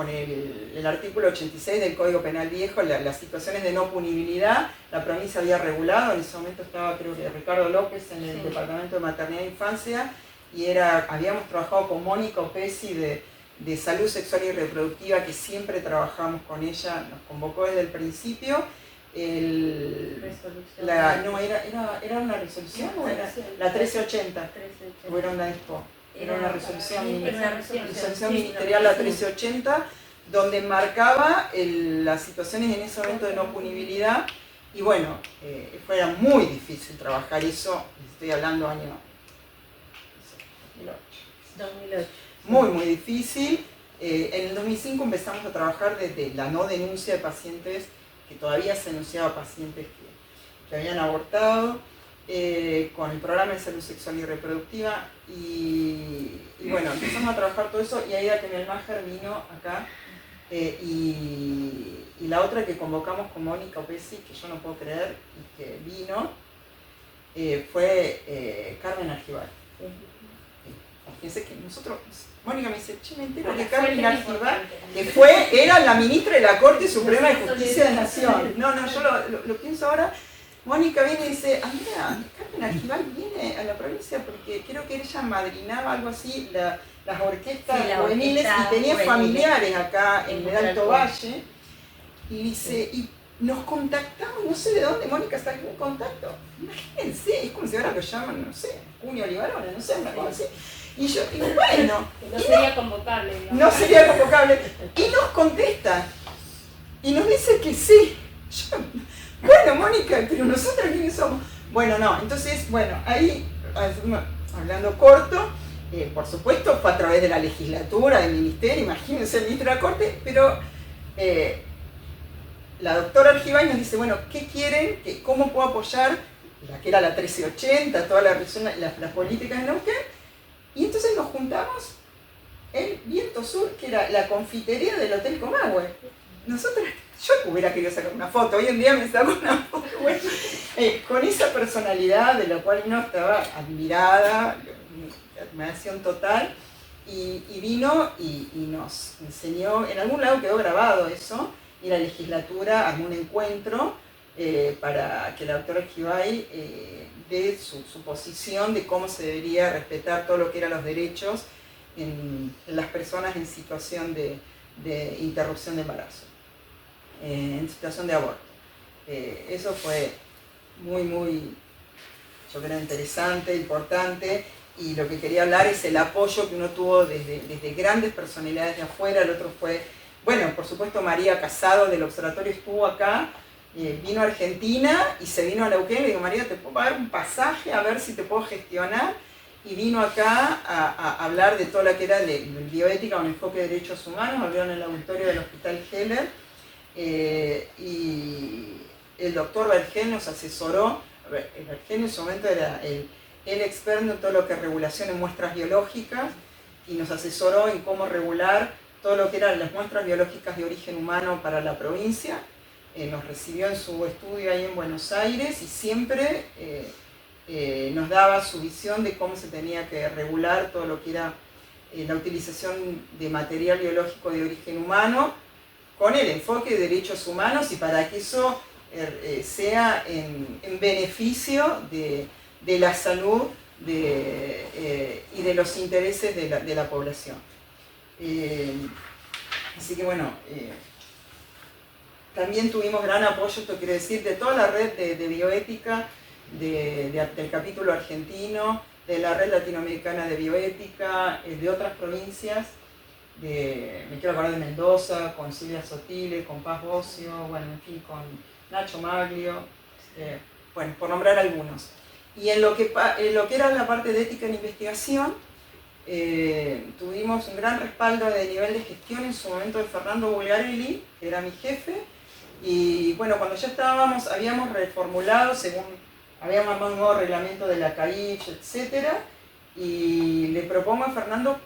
el artículo 86 del Código Penal Viejo, las situaciones de no punibilidad. La provincia había regulado, en ese momento estaba creo que Ricardo López en el Departamento de Maternidad e Infancia, y habíamos trabajado con Mónica Opesi de Salud Sexual y Reproductiva, que siempre trabajamos con ella, nos convocó desde el principio. ¿Era una resolución o era la 1380? ¿O era una dispo? Era una resolución ministerial, la 1380, donde marcaba las situaciones en ese momento de no punibilidad. Y bueno, era muy difícil trabajar eso, estoy hablando año 2008. Muy, muy difícil. En el 2005 empezamos a trabajar desde la no denuncia de pacientes, que todavía se denunciaba pacientes que habían abortado, con el programa de salud sexual y reproductiva, y bueno, empezamos a trabajar todo eso, y Aida Kemelmacher vino acá, y la otra que convocamos con Mónica Opesi, que yo no puedo creer, y que vino, fue Carmen Argival. Fíjense que nosotros, Mónica me dice, che, me entero que Carmen Argival, que era la ministra de la Corte Suprema de Justicia de la Nación. No, yo lo pienso ahora. Mónica viene y dice, mira, Carmen Argival viene a la provincia porque creo que ella madrinaba algo así, las orquestas juveniles, y tenía familiares acá en el Alto Valle. Y dice, y nos contactamos, no sé de dónde Mónica está en contacto. Imagínense, es como si ahora lo llaman, no sé, Junio Olivarona, no sé, una cosa así. Y bueno. No sería convocable, digamos. No sería convocable. Y nos contesta. Y nos dice que sí. Bueno, Mónica, pero nosotros quiénes somos. Bueno, no, entonces, bueno, ahí, hablando corto, por supuesto fue a través de la legislatura, del ministerio, imagínense el ministro de la Corte, pero la doctora Argival nos dice, bueno, ¿qué quieren? ¿Cómo puedo apoyar? La que era la 1380, todas las políticas de Neuquén. Y entonces nos juntamos en Viento Sur, que era la confitería del Hotel Comahue. Nosotros, yo hubiera querido sacar una foto, hoy en día me saco una foto, bueno, con esa personalidad de la cual uno estaba admirada, admiración total, y vino y nos enseñó, en algún lado quedó grabado eso, y la legislatura armó un encuentro para que la doctora Argival dé su posición de cómo se debería respetar todo lo que eran los derechos en las personas en situación de interrupción de embarazo, en situación de aborto. Eso fue muy, muy... yo creo interesante, importante, y lo que quería hablar es el apoyo que uno tuvo desde grandes personalidades de afuera. El otro fue, bueno, por supuesto María Casado del Observatorio estuvo acá, vino a Argentina y se vino a Neuquén. Le digo, María, ¿te puedo pagar un pasaje a ver si te puedo gestionar? Y vino acá a hablar de todo lo que era de bioética, un enfoque de derechos humanos. Hablaron en el auditorio del Hospital Heller, y el doctor Vergel nos asesoró. Vergel en su momento era el experto en todo lo que es regulación en muestras biológicas, y nos asesoró en cómo regular todo lo que eran las muestras biológicas de origen humano para la provincia. Nos recibió en su estudio ahí en Buenos Aires y siempre nos daba su visión de cómo se tenía que regular todo lo que era la utilización de material biológico de origen humano con el enfoque de derechos humanos, y para que eso sea en beneficio de la salud y de los intereses de la población. Así que bueno, también tuvimos gran apoyo, esto quiere decir, de toda la red de bioética, del capítulo argentino, de la red latinoamericana de bioética, de otras provincias, me quiero acordar de Mendoza, con Silvia Sotile, con Paz Bocio, bueno, en fin, con Nacho Maglio, bueno, por nombrar algunos. Y en lo que era la parte de ética en investigación, tuvimos un gran respaldo de nivel de gestión en su momento de Fernando Bulgarelli, que era mi jefe, y bueno, cuando ya habíamos reformulado, habíamos armado un nuevo reglamento de la CAIF, etc. Y le propongo a Fernando,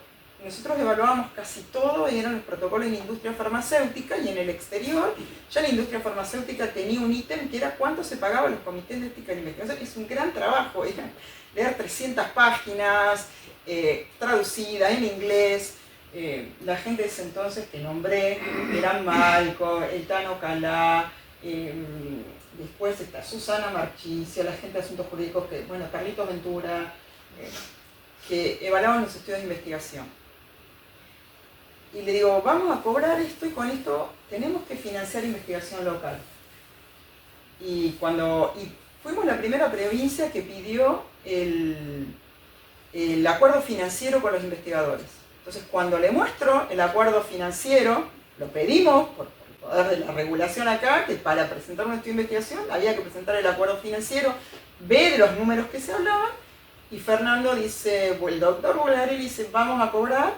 nosotros evaluábamos casi todo, y eran los protocolos en la industria farmacéutica, y en el exterior, ya la industria farmacéutica tenía un ítem que era cuánto se pagaba a los comités de ética e investigación. Es un gran trabajo, era leer 300 páginas, traducidas en inglés. La gente de ese entonces que nombré, eran Malco, Eltano Calá, después está Susana Marchicio, la gente de asuntos jurídicos, Carlitos Ventura, que evaluaban los estudios de investigación. Y le digo, vamos a cobrar esto, y con esto tenemos que financiar investigación local. Y fuimos la primera provincia que pidió el acuerdo financiero con los investigadores. Entonces, cuando le muestro el acuerdo financiero, lo pedimos por el poder de la regulación acá, que para presentar un estudio de investigación había que presentar el acuerdo financiero, ver los números que se hablaban, y Fernando dice, el doctor Bulgarelli dice, vamos a cobrar,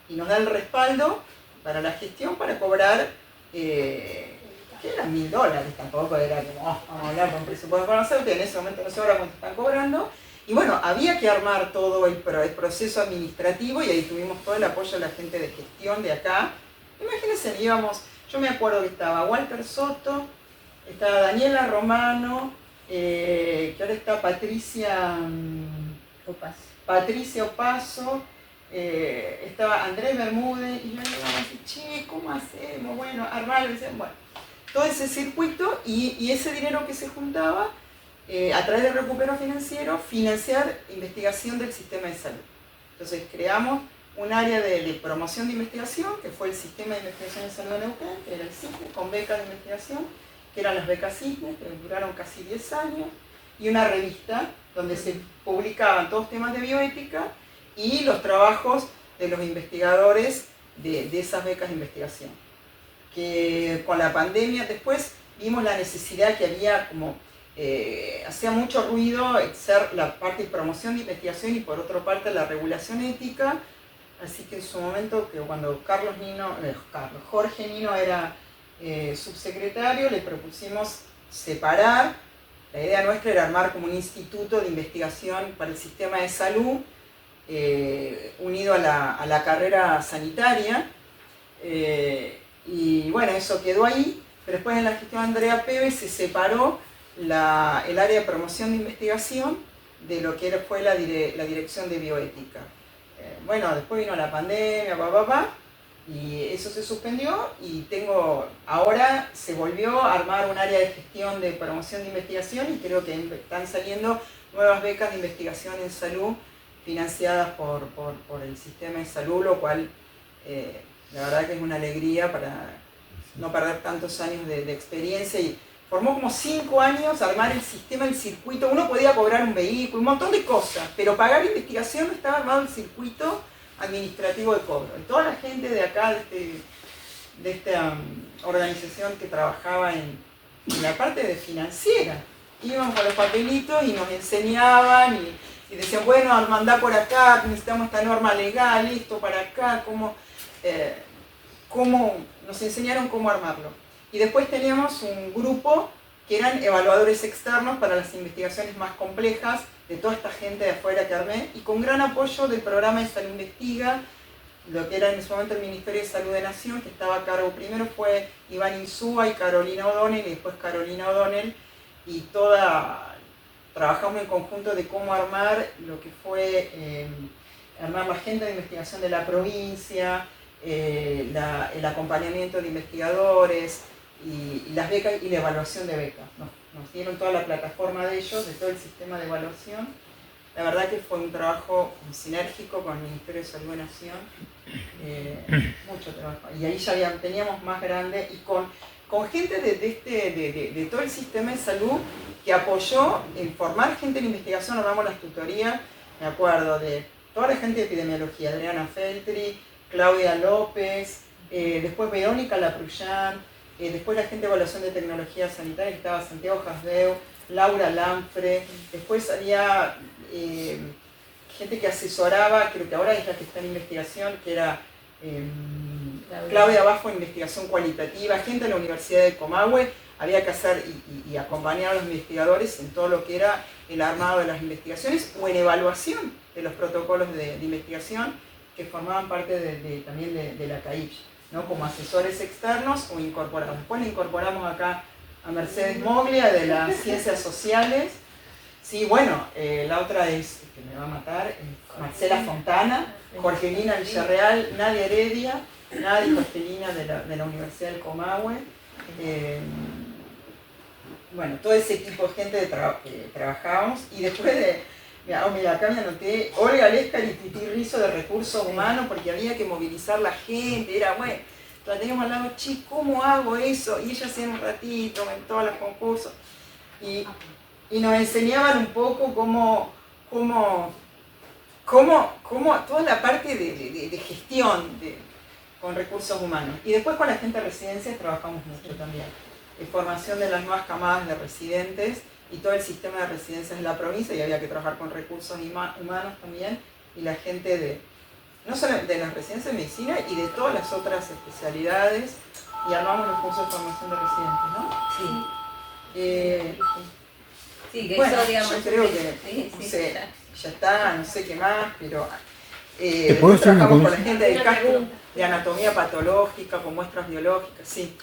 y nos da el respaldo para la gestión para cobrar, que eran $1000, tampoco era como, vamos a hablar con presupuesto farmacéutico, en ese momento no sé ahora cuánto están cobrando. Y bueno, había que armar todo el proceso administrativo, y ahí tuvimos todo el apoyo de la gente de gestión de acá. Imagínense, yo me acuerdo que estaba Walter Soto, estaba Daniela Romano, que ahora está Patricia Opaso, estaba Andrés Bermúdez, y yo le así, che, ¿cómo hacemos? Bueno, armar, bueno, todo ese circuito, y ese dinero que se juntaba, a través del recupero financiero, financiar investigación del sistema de salud. Entonces creamos un área de promoción de investigación, que fue el Sistema de Investigación en Salud de Neuquén, que era el CISNE, con becas de investigación, que eran las becas CISNE, que duraron casi 10 años, y una revista donde se publicaban todos temas de bioética y los trabajos de los investigadores de esas becas de investigación. Que con la pandemia después vimos la necesidad que había como hacía mucho ruido ser la parte de promoción de investigación y por otra parte la regulación ética, así que en su momento, que cuando Jorge Nino era subsecretario, le propusimos separar. La idea nuestra era armar como un instituto de investigación para el sistema de salud, unido a la carrera sanitaria, y bueno, eso quedó ahí, pero después en la gestión de Andrea Peve se separó el área de promoción de investigación de lo que fue la dirección de bioética. Bueno, después vino la pandemia, y eso se suspendió, y ahora se volvió a armar un área de gestión de promoción de investigación, y creo que están saliendo nuevas becas de investigación en salud financiadas por el sistema de salud, lo cual la verdad que es una alegría para no perder tantos años de experiencia, y formó como 5 años armar el sistema, el circuito. Uno podía cobrar un vehículo, un montón de cosas, pero pagar investigación no estaba armado el circuito administrativo de cobro. Y toda la gente de acá, de esta organización que trabajaba en la parte de financiera, íbamos con los papelitos y nos enseñaban y decían, bueno, mandá por acá, necesitamos esta norma legal, listo, para acá, nos enseñaron cómo armarlo. Y después teníamos un grupo que eran evaluadores externos para las investigaciones más complejas de toda esta gente de afuera que armé, y con gran apoyo del programa de Salud Investiga, lo que era en ese momento el Ministerio de Salud de Nación, que estaba a cargo, primero fue Iván Insúa y Carolina O'Donnell, y después Carolina O'Donnell, y trabajamos en conjunto de cómo armar lo que fue armar la agenda de investigación de la provincia, el acompañamiento de investigadores, y las becas y la evaluación de becas. Nos dieron toda la plataforma de ellos, de todo el sistema de evaluación. La verdad que fue un trabajo sinérgico con el Ministerio de Salud de Nación, mucho trabajo. Y ahí ya teníamos más grande, y con gente de todo el sistema de salud que apoyó en formar gente en investigación. Armamos las tutorías, me acuerdo de toda la gente de epidemiología, Adriana Feltri, Claudia López, después Verónica Laprullán, después la gente de evaluación de tecnología sanitaria, que estaba Santiago Hasdeu, Laura Lanfre, después había gente que asesoraba, creo que ahora es la que está en investigación, que era Claudia Bajo en investigación cualitativa, gente de la Universidad de Comahue. Había que hacer y acompañar a los investigadores en todo lo que era el armado de las investigaciones o en evaluación de los protocolos de investigación que formaban parte también de la CAIP, ¿no? Como asesores externos o incorporados. Después le incorporamos acá a Mercedes Moglia de las Ciencias Sociales. Sí, bueno, la otra es, que me va a matar, es Marcela Fontana, Jorgelina Villarreal, Nadia Heredia, Nadia y Jorgelina de la Universidad del Comahue. Bueno, todo ese equipo de gente que trabajábamos, y después mira, acá me anoté Olga Lescar y Titi Rizzo de Recursos Humanos, porque había que movilizar la gente, era bueno, la teníamos al lado, che, ¿cómo hago eso? Y ellos hacían un ratito en todos los concursos, y nos enseñaban un poco cómo toda la parte de gestión con recursos humanos. Y después con la gente de residencias trabajamos mucho también. Formación de las nuevas camadas de residentes y todo el sistema de residencias de la provincia, y había que trabajar con recursos humanos también, y la gente no solo de las residencias de medicina y de todas las otras especialidades, y armamos los cursos de formación de residentes, ¿no? Sí. Sí, que bueno, eso, digamos, yo creo que sí, ya está, no sé qué más, pero ¿Te puedo hacer una trabajamos con la consulta? gente de Castro, de anatomía patológica, con muestras biológicas, sí.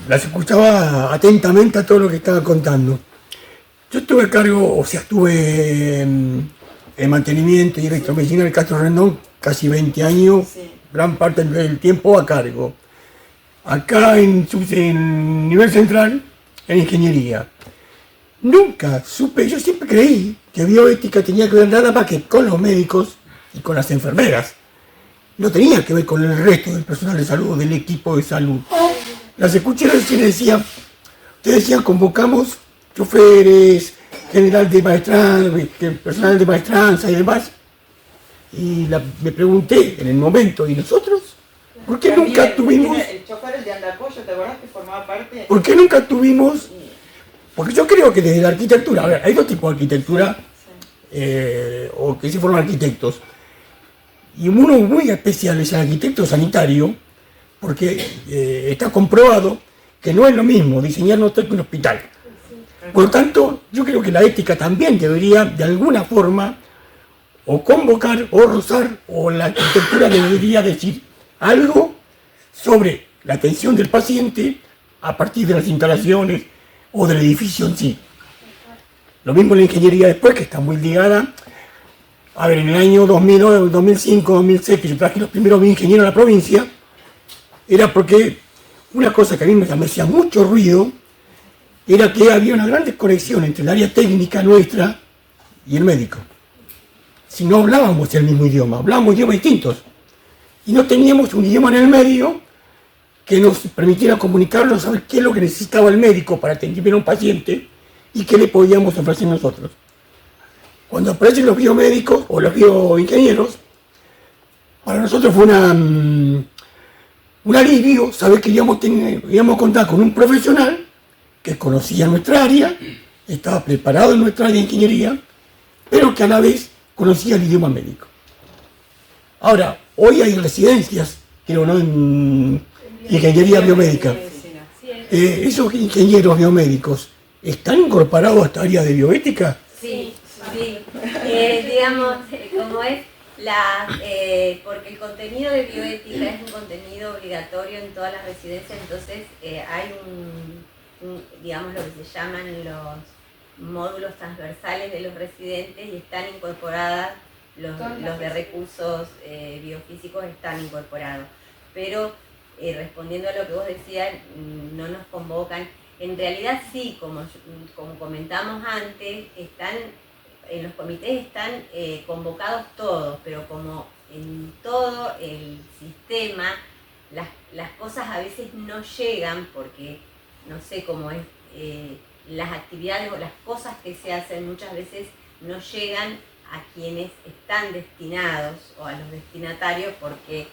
Las escuchaba atentamente a todo lo que estaba contando. Yo estuve a cargo, estuve en mantenimiento y electromedicina del Castro Rendón casi 20 años, Sí. gran parte del tiempo a cargo. Acá en nivel central, en ingeniería. Nunca supe, yo siempre creí que bioética tenía que ver nada más que con los médicos y con las enfermeras. No tenía que ver con el resto del personal de salud, del equipo de salud. Las escuché recién, ustedes decían, convocamos choferes, general de maestranza, personal de maestranza y demás. Y me pregunté en el momento, ¿y nosotros? ¿Por qué También nunca tuvimos? El chofer, el de Andacoyo, ¿te acordás que formaba parte? ¿Por qué nunca tuvimos? Porque yo creo que desde la arquitectura, a ver, hay dos tipos de arquitectura, o que se forman arquitectos. Y uno muy especial es el arquitecto sanitario, porque está comprobado que no es lo mismo diseñar un hotel que un hospital. Por lo tanto, yo creo que la ética también debería, de alguna forma, o convocar, o rozar, o la arquitectura debería decir algo sobre la atención del paciente a partir de las instalaciones o del edificio en sí. Lo mismo en la ingeniería después, que está muy ligada. A ver, en el año 2009, 2005, 2006, que yo traje los primeros ingenieros a la provincia, era porque una cosa que a mí me hacía mucho ruido era que había una gran desconexión entre el área técnica nuestra y el médico. Si no hablábamos el mismo idioma, hablábamos idiomas distintos. Y no teníamos un idioma en el medio que nos permitiera comunicarnos, saber qué es lo que necesitaba el médico para atender a un paciente y qué le podíamos ofrecer nosotros. Cuando aparecen los biomédicos o los bioingenieros, para nosotros fue un alivio saber que íbamos a contar con un profesional que conocía nuestra área, estaba preparado en nuestra área de ingeniería, pero que a la vez conocía el idioma médico. Ahora, hoy hay residencias, creo, ¿no?, en ingeniería biomédica. ¿Esos ingenieros biomédicos están incorporados a esta área de bioética? Sí, sí. Digamos, como es porque el contenido de bioética es un contenido obligatorio en todas las residencias, entonces hay digamos, lo que se llaman los módulos transversales de los residentes y están incorporadas, los de recursos biofísicos están incorporados. Pero respondiendo a lo que vos decías, no nos convocan. En realidad sí, como comentamos antes, en los comités están convocados todos, pero como en todo el sistema, las cosas a veces no llegan porque, no sé cómo es, las actividades o las cosas que se hacen muchas veces no llegan a quienes están destinados o a los destinatarios porque,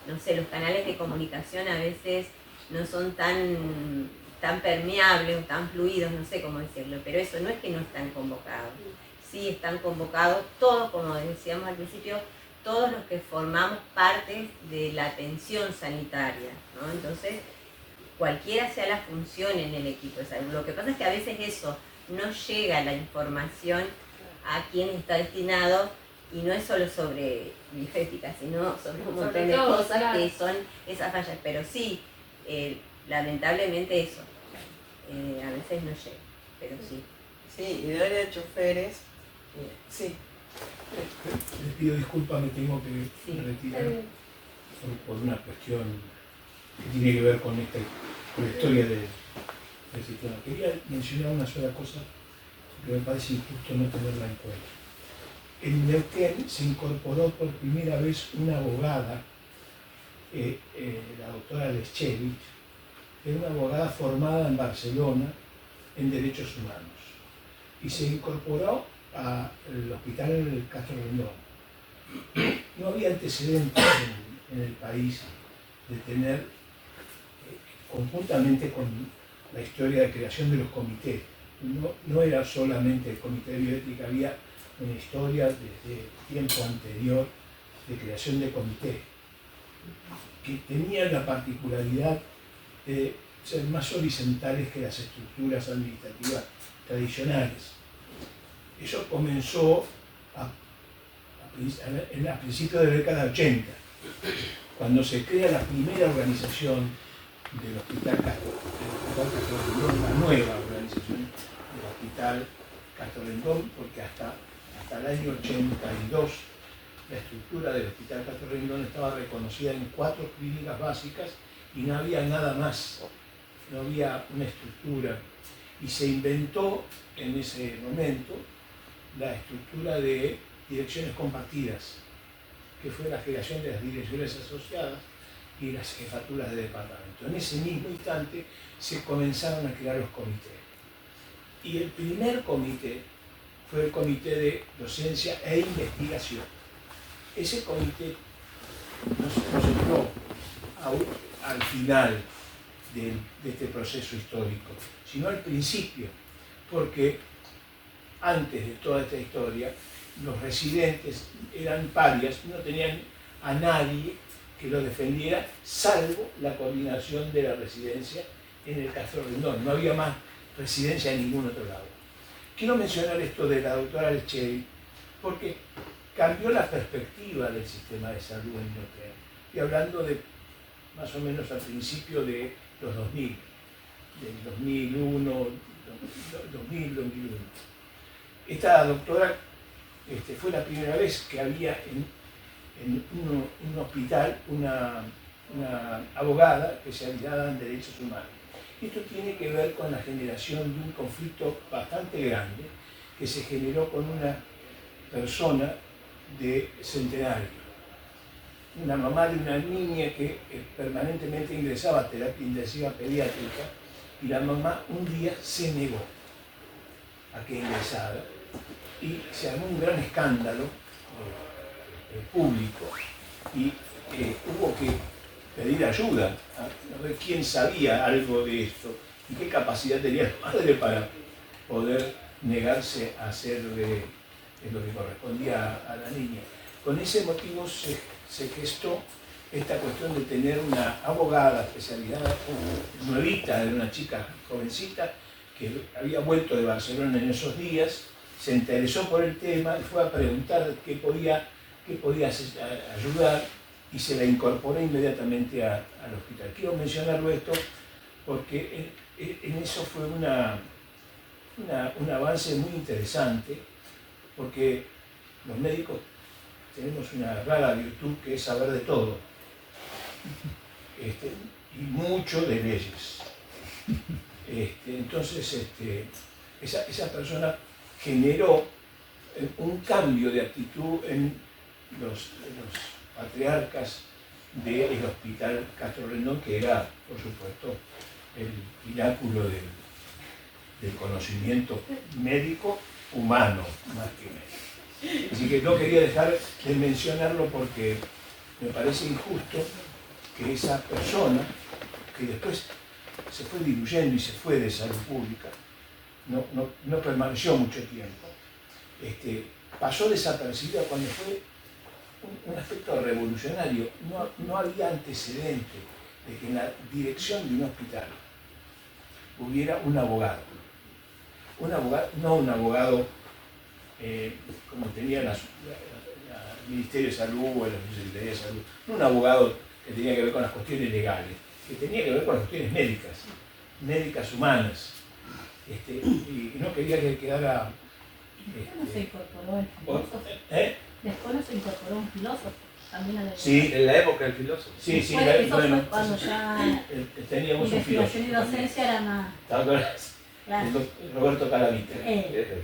no sé, los canales de comunicación a veces no son tan permeables o tan fluidos, no sé cómo decirlo, pero eso no es que no están convocados. Sí están convocados todos, como decíamos al principio, todos los que formamos parte de la atención sanitaria, ¿no? Entonces, cualquiera sea la función en el equipo de salud. Lo que pasa es que a veces eso no llega la información a quien está destinado y no es solo sobre bioética, sino sobre un montón de cosas, claro, que son esas fallas. Pero sí, lamentablemente eso, a veces no llega, pero sí. Sí, y de área de choferes, sí. Les pido disculpas, me tengo que retirar por una cuestión que tiene que ver con la historia del sistema. Quería mencionar una sola cosa que me parece injusto no tenerla en cuenta. En Neuquén se incorporó por primera vez una abogada, la doctora Leschevich, que es una abogada formada en Barcelona en Derechos Humanos, y se incorporó al Hospital Castro Rendón. No había antecedentes en el país de tener, conjuntamente con la historia de creación de los comités, no era solamente el Comité de Bioética, había una historia desde tiempo anterior de creación de comités, que tenían la particularidad de ser más horizontales que las estructuras administrativas tradicionales. Eso comenzó a principios de la década 80, cuando se crea la primera organización del Hospital Castro Rendón, la nueva organización del Hospital Castro Rendón, porque hasta el año 82 la estructura del Hospital Castro Rendón estaba reconocida en 4 clínicas básicas y no había nada más, no había una estructura, y se inventó en ese momento la estructura de direcciones compartidas, que fue la creación de las direcciones asociadas y las jefaturas de departamento. En ese mismo instante se comenzaron a crear los comités. Y el primer comité fue el Comité de Docencia e Investigación. Ese comité no se entró al final de este proceso histórico, sino al principio, porque antes de toda esta historia, los residentes eran parias, no tenían a nadie que los defendiera, salvo la coordinación de la residencia en el Castro Rendón. No había más residencia en ningún otro lado. Quiero mencionar esto de la doctora Leschevich, porque cambió la perspectiva del sistema de salud en Neuquén. Estoy hablando de más o menos al principio de los 2000, del 2001, 2001. Esta doctora fue la primera vez que había en un hospital una abogada especializada en derechos humanos. Esto tiene que ver con la generación de un conflicto bastante grande que se generó con una persona de Centenario. una mamá de una niña que permanentemente ingresaba a terapia intensiva pediátrica, y la mamá un día se negó a que ingresara y se armó un gran escándalo público y hubo que pedir ayuda a ver quién sabía algo de esto y qué capacidad tenía la madre para poder negarse a hacerle lo que correspondía a la niña. Con ese motivo se gestó esta cuestión de tener una abogada especializada, nuevita, era una chica jovencita que había vuelto de Barcelona en esos días, se interesó por el tema y fue a preguntar qué podía ayudar y se la incorporó inmediatamente al hospital. Quiero mencionarlo esto porque en eso fue un avance muy interesante, porque los médicos tenemos una rara virtud que es saber de todo y mucho de leyes. Entonces esa persona generó un cambio de actitud en los patriarcas del Hospital Castro Rendón, que era, por supuesto, el pináculo del conocimiento médico humano, más que médico. Así que no quería dejar de mencionarlo porque me parece injusto que esa persona, que después se fue diluyendo y se fue de salud pública, no permaneció mucho tiempo, pasó desapercibida cuando fue un aspecto revolucionario. No había antecedente de que en la dirección de un hospital hubiera un abogado, no un abogado como tenía el Ministerio de Salud o la Secretaría de Salud, no un abogado que tenía que ver con las cuestiones legales, que tenía que ver con las cuestiones médicas humanas, y no quería que quedara... ¿Cómo se incorporó el filósofo? Después no se incorporó un filósofo también a la... Sí, En la época del filósofo. sí, Eso fue cuando ya teníamos un investigación y filósofo docencia era más... también. Claro. Roberto Calamita. Eh.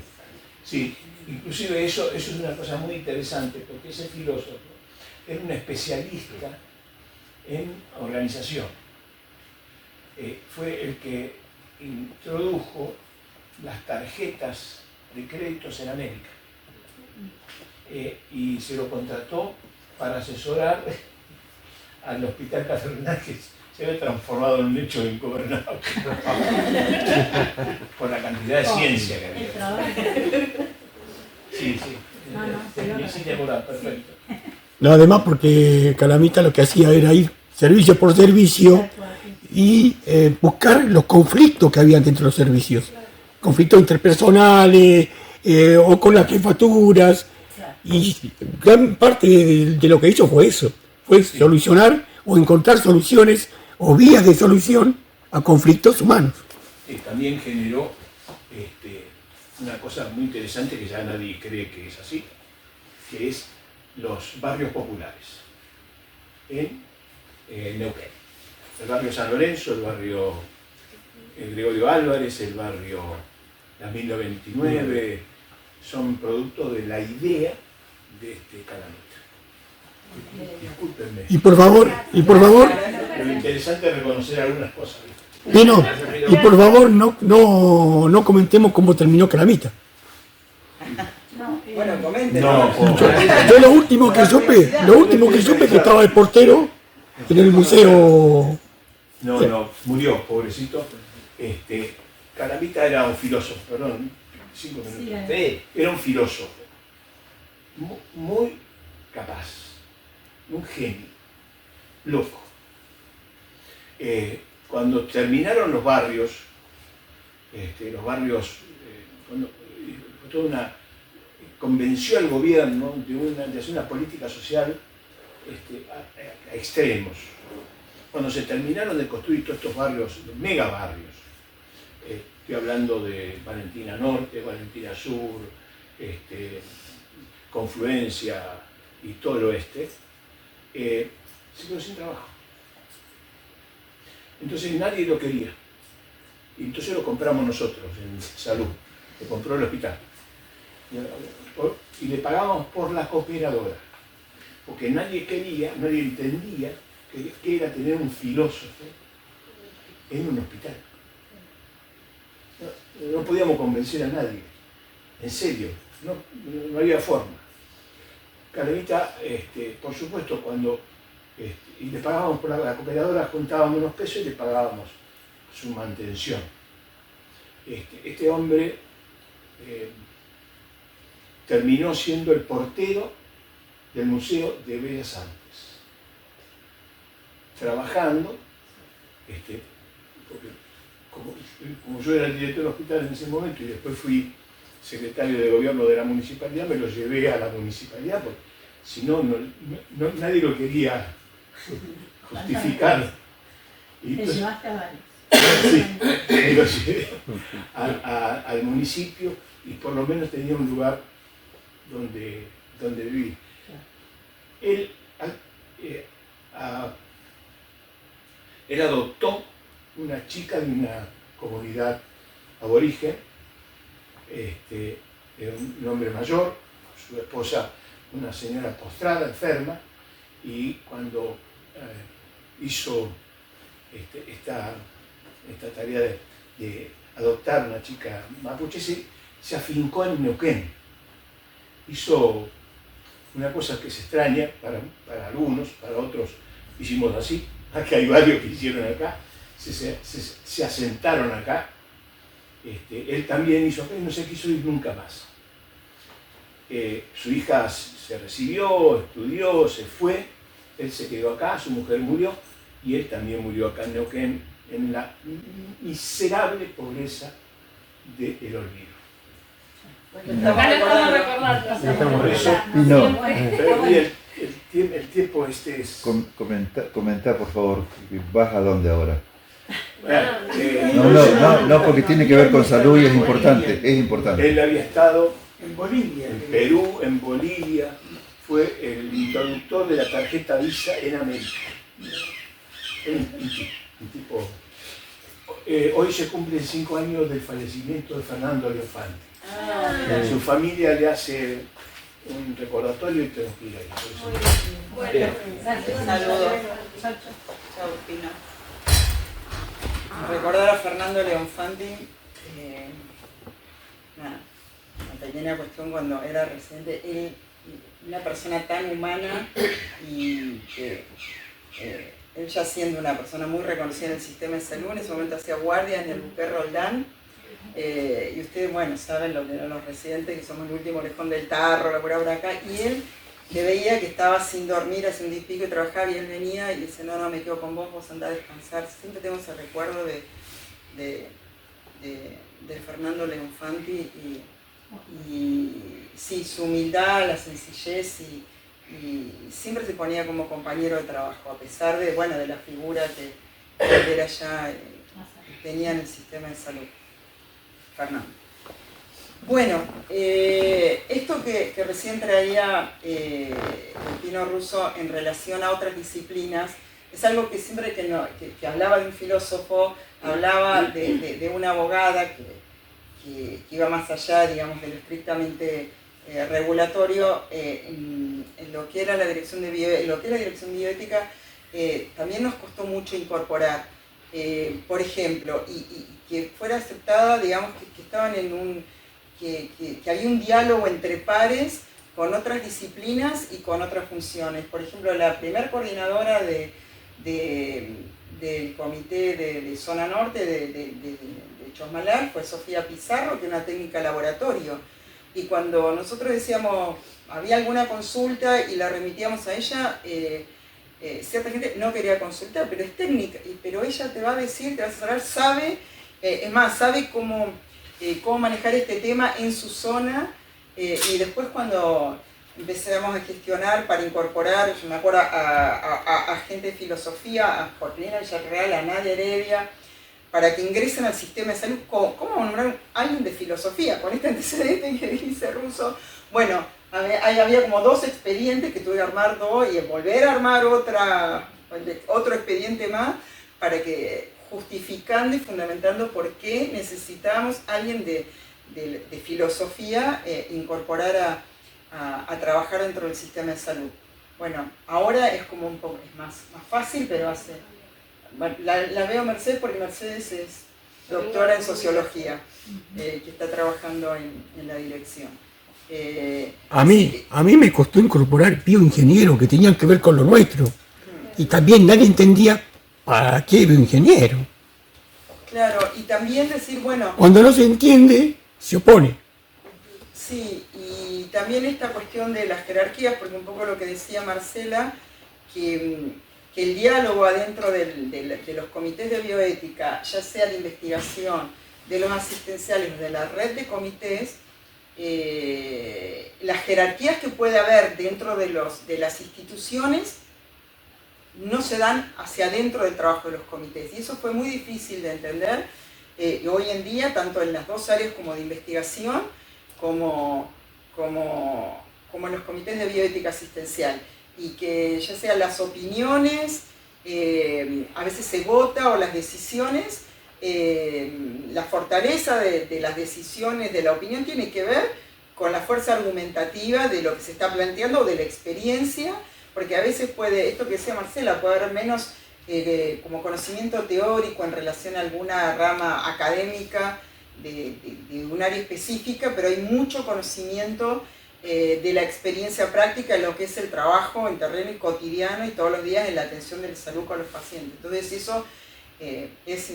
Sí, inclusive eso es una cosa muy interesante, porque ese filósofo era un especialista en organización. Fue el que introdujo las tarjetas de créditos en América. Y se lo contrató para asesorar al Hospital Castro Rendón, que se había transformado en un hecho ingobernable por la cantidad de ciencia que había. El trabajo. Sí. No, Morán, perfecto. No, además porque Calamita lo que hacía era ir servicio por servicio y buscar los conflictos que había dentro de los servicios. Conflictos interpersonales o con las jefaturas. Y gran parte de lo que hizo fue eso. Fue solucionar o encontrar soluciones o vías de solución a conflictos humanos. También generó una cosa muy interesante que ya nadie cree que es así, que es los barrios populares en Neuquén. El barrio San Lorenzo, el barrio Gregorio Álvarez, el barrio La 1029, son producto de la idea de Calamita. Discúlpenme. Y por favor, Lo interesante es reconocer algunas cosas. Pino, y por favor no comentemos cómo terminó Calamita. Bueno, comenten. Yo lo último que supe que estaba de portero en el museo. No, murió, pobrecito. Calamita era un filósofo, perdón, 5 minutos. Sí. Era un filósofo, muy capaz, un genio, loco. Cuando terminaron los barrios, convenció al gobierno de hacer una política social a extremos. Cuando se terminaron de construir todos estos barrios, los megabarrios, estoy hablando de Valentina Norte, Valentina Sur, Confluencia y todo el oeste, se quedó sin trabajo. Entonces nadie lo quería. Y entonces lo compramos nosotros en Salud, lo compró el hospital. Y le pagamos por la cooperadora. porque nadie entendía que era tener un filósofo en un hospital. No podíamos convencer a nadie, en serio, no había forma. Carlita, por supuesto, cuando y le pagábamos por la cooperadora, juntábamos unos pesos y le pagábamos su mantención. Este hombre terminó siendo el portero del Museo de Bellas Artes, trabajando, porque como yo era el director del hospital en ese momento y después fui secretario de gobierno de la municipalidad, me lo llevé a la municipalidad, porque si no, nadie lo quería justificar. Y Te llevaste a varios. sí, me lo llevé al municipio y por lo menos tenía un lugar donde vivir. Él adoptó una chica de una comunidad aborigen, era un hombre mayor, su esposa una señora postrada, enferma, y cuando hizo esta tarea de adoptar una chica mapuche, se afincó en Neuquén. Hizo una cosa que se extraña para algunos, para otros hicimos así, acá hay varios que hicieron acá, se asentaron acá. Él también hizo acá y no se quiso ir nunca más. Su hija se recibió, estudió, se fue, él se quedó acá, su mujer murió y él también murió acá en Neuquén en la miserable pobreza del olvido. Acá lo estamos recordando. Por eso, No. perdí el tiempo es... Comenta, por favor, ¿vas a dónde ahora? Bueno, No, porque tiene que ver con salud y es importante, es importante. Él había estado En Bolivia. en Perú, en Bolivia, fue el introductor de la tarjeta Visa en América. Un tipo. Hoy se cumplen 5 años del fallecimiento de Fernando Leofante. Su familia le hace un recordatorio y tengo que ir ahí. Por eso. Bien. Saludos. Chao, Pino. Recordar a Fernando Leonfanti, una pequeña cuestión cuando era residente, él, una persona tan humana y que él ya siendo una persona muy reconocida en el sistema de salud, en ese momento hacía guardia en el Buque Roldán, y ustedes, bueno, saben lo que eran los residentes, que somos el último orejón del tarro, la por acá, y él le veía que estaba sin dormir hace un día y pico y trabajaba y él venía y dice, no, me quedo con vos andá a descansar. Siempre tengo ese recuerdo de Fernando Leonfanti y sí, su humildad, la sencillez y siempre se ponía como compañero de trabajo, a pesar de, bueno, de la figura que él era ya, tenía en el sistema de salud. Fernando. Bueno, esto que recién traía el Pino Russo en relación a otras disciplinas, es algo que siempre que hablaba de un filósofo, hablaba de una abogada que iba más allá, digamos, de lo estrictamente regulatorio, en lo que era la dirección de bioética, también nos costó mucho incorporar, por ejemplo, y que fuera aceptada, digamos, que estaban en un... Que había un diálogo entre pares con otras disciplinas y con otras funciones. Por ejemplo, la primer coordinadora del comité de Zona Norte de Chosmalal fue Sofía Pizarro, que es una técnica laboratorio. Y cuando nosotros decíamos, había alguna consulta y la remitíamos a ella, cierta gente no quería consultar, pero es técnica, pero ella te va a decir, te va a asesorar, sabe, es más, sabe cómo manejar este tema en su zona, y después cuando empezamos a gestionar para incorporar, yo me acuerdo a gente de filosofía, a Jorgelina Villarreal, a Nadia Heredia, para que ingresen al sistema de salud. ¿Cómo nombrar a alguien de filosofía con este antecedente que dice Russo? Bueno, había como 2 expedientes que tuve que armar 2 y volver a armar otro expediente más para que justificando y fundamentando por qué necesitábamos a alguien de filosofía incorporar a trabajar dentro del sistema de salud. Bueno, ahora es como un poco, es más fácil, pero la veo Mercedes porque Mercedes es doctora en sociología, que está trabajando en la dirección. A mí me costó incorporar bioingeniero que tenían que ver con lo nuestro. Y también nadie entendía para qué bioingeniero. Claro, y también decir, bueno... Cuando no se entiende, se opone. Sí, y también esta cuestión de las jerarquías, porque un poco lo que decía Marcela, que el diálogo adentro de los comités de bioética, ya sea de investigación, de los asistenciales, de la red de comités, las jerarquías que puede haber dentro de las instituciones no se dan hacia adentro del trabajo de los comités. Y eso fue muy difícil de entender hoy en día, tanto en las dos áreas como de investigación, como en los comités de bioética asistencial. Y que ya sean las opiniones, a veces se vota, o las decisiones, la fortaleza de las decisiones, de la opinión, tiene que ver con la fuerza argumentativa de lo que se está planteando o de la experiencia, porque a veces puede, esto que decía Marcela, puede haber menos como conocimiento teórico en relación a alguna rama académica de un área específica, pero hay mucho conocimiento de la experiencia práctica en lo que es el trabajo en terreno y cotidiano y todos los días en la atención de la salud con los pacientes. Entonces eso es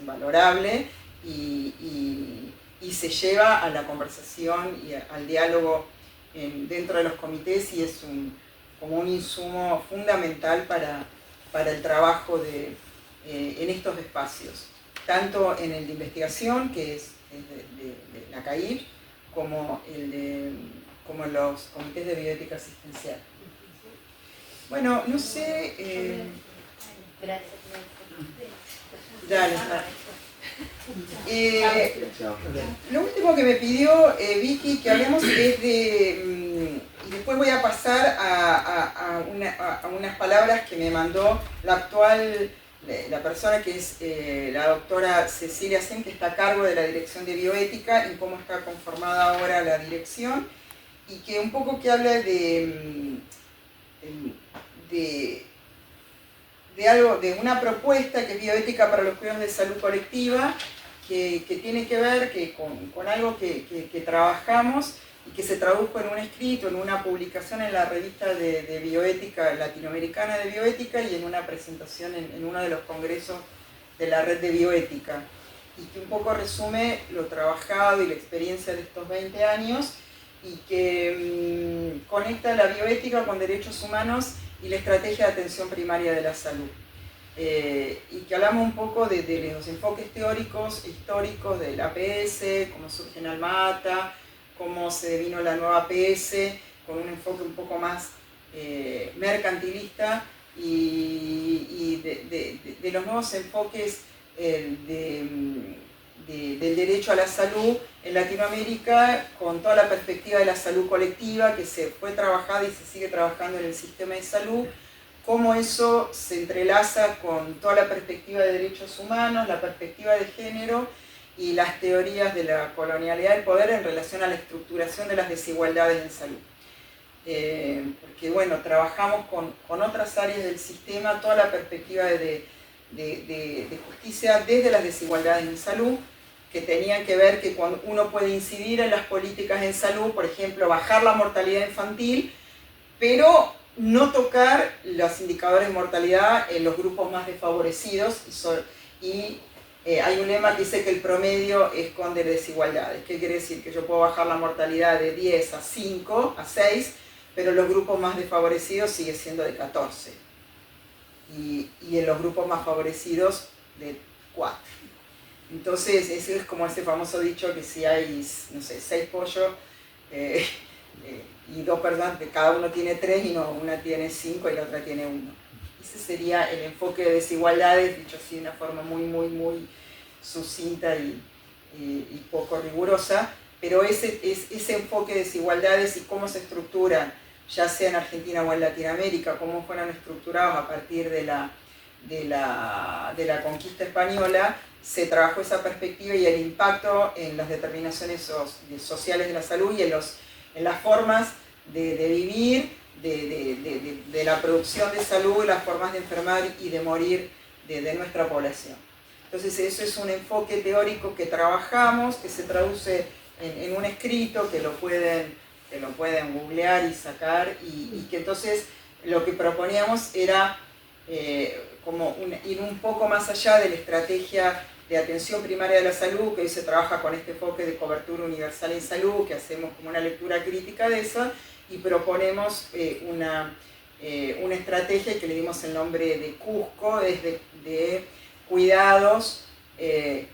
invalorable y se lleva a la conversación y al diálogo dentro de los comités, y es como un insumo fundamental para el trabajo en estos espacios, tanto en el de investigación, que es de la CAIB, como en los comités de bioética asistencial. Bueno, no sé... Dale. Lo último que me pidió Vicky que hablemos es y después voy a pasar a unas palabras que me mandó la persona que es la doctora Cecilia Sen, que está a cargo de la dirección de bioética, y cómo está conformada ahora la dirección, y que un poco que habla de una propuesta que es bioética para los cuidados de salud colectiva, que tiene que ver con algo que trabajamos y que se tradujo en un escrito, en una publicación en la revista de bioética latinoamericana de bioética, y en una presentación en uno de los congresos de la red de bioética, y que un poco resume lo trabajado y la experiencia de estos 20 años, y que conecta la bioética con derechos humanos y la estrategia de atención primaria de la salud. Y que hablamos un poco de los enfoques teóricos e históricos del APS, cómo surge en Almata, cómo se vino la nueva APS, con un enfoque un poco más mercantilista, y de los nuevos enfoques del derecho a la salud en Latinoamérica, con toda la perspectiva de la salud colectiva que se fue trabajada y se sigue trabajando en el sistema de salud, cómo eso se entrelaza con toda la perspectiva de derechos humanos, la perspectiva de género y las teorías de la colonialidad del poder en relación a la estructuración de las desigualdades en salud. Porque bueno, trabajamos con otras áreas del sistema, toda la perspectiva de justicia desde las desigualdades en salud, que tenían que ver que cuando uno puede incidir en las políticas en salud, por ejemplo, bajar la mortalidad infantil, pero no tocar los indicadores de mortalidad en los grupos más desfavorecidos, y hay un lema que dice que el promedio esconde desigualdades. ¿Qué quiere decir? Que yo puedo bajar la mortalidad de 10 a 5, a 6, pero los grupos más desfavorecidos sigue siendo de 14. Y en los grupos más favorecidos de 4. Entonces, ese es como ese famoso dicho que si hay, no sé, 6 pollos y 2 personas, que cada uno tiene 3 y una tiene 5 y la otra tiene 1. Ese sería el enfoque de desigualdades, dicho así de una forma muy sucinta y poco rigurosa, pero ese enfoque de desigualdades y cómo se estructuran, ya sea en Argentina o en Latinoamérica, cómo fueron estructurados a partir de la conquista española, se trabajó esa perspectiva y el impacto en las determinaciones sociales de la salud y en las formas de vivir de la producción de salud, las formas de enfermar y de morir de nuestra población. Entonces eso es un enfoque teórico que trabajamos, que se traduce en un escrito, que lo pueden googlear y sacar, y que entonces lo que proponíamos era como ir un poco más allá de la estrategia de atención primaria de la salud, que hoy se trabaja con este enfoque de cobertura universal en salud, que hacemos como una lectura crítica de eso, y proponemos una estrategia que le dimos el nombre de Cusco, es de cuidados,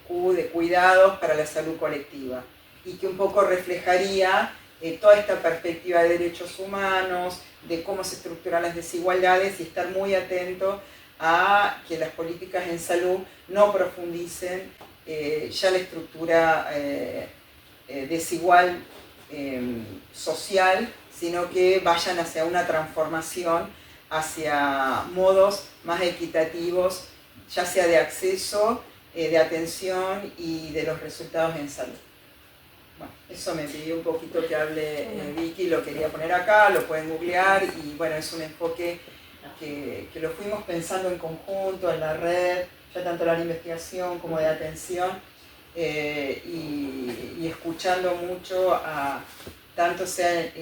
Q de cuidados para la salud colectiva, y que un poco reflejaría toda esta perspectiva de derechos humanos, de cómo se estructuran las desigualdades, y estar muy atento a que las políticas en salud no profundicen ya la estructura desigual social, sino que vayan hacia una transformación, hacia modos más equitativos, ya sea de acceso, de atención y de los resultados en salud. Bueno, eso me pidió un poquito que hable Vicky, lo quería poner acá, lo pueden googlear, y bueno, es un enfoque que lo fuimos pensando en conjunto, en la red, ya tanto la investigación como de atención, y escuchando mucho a tanto sea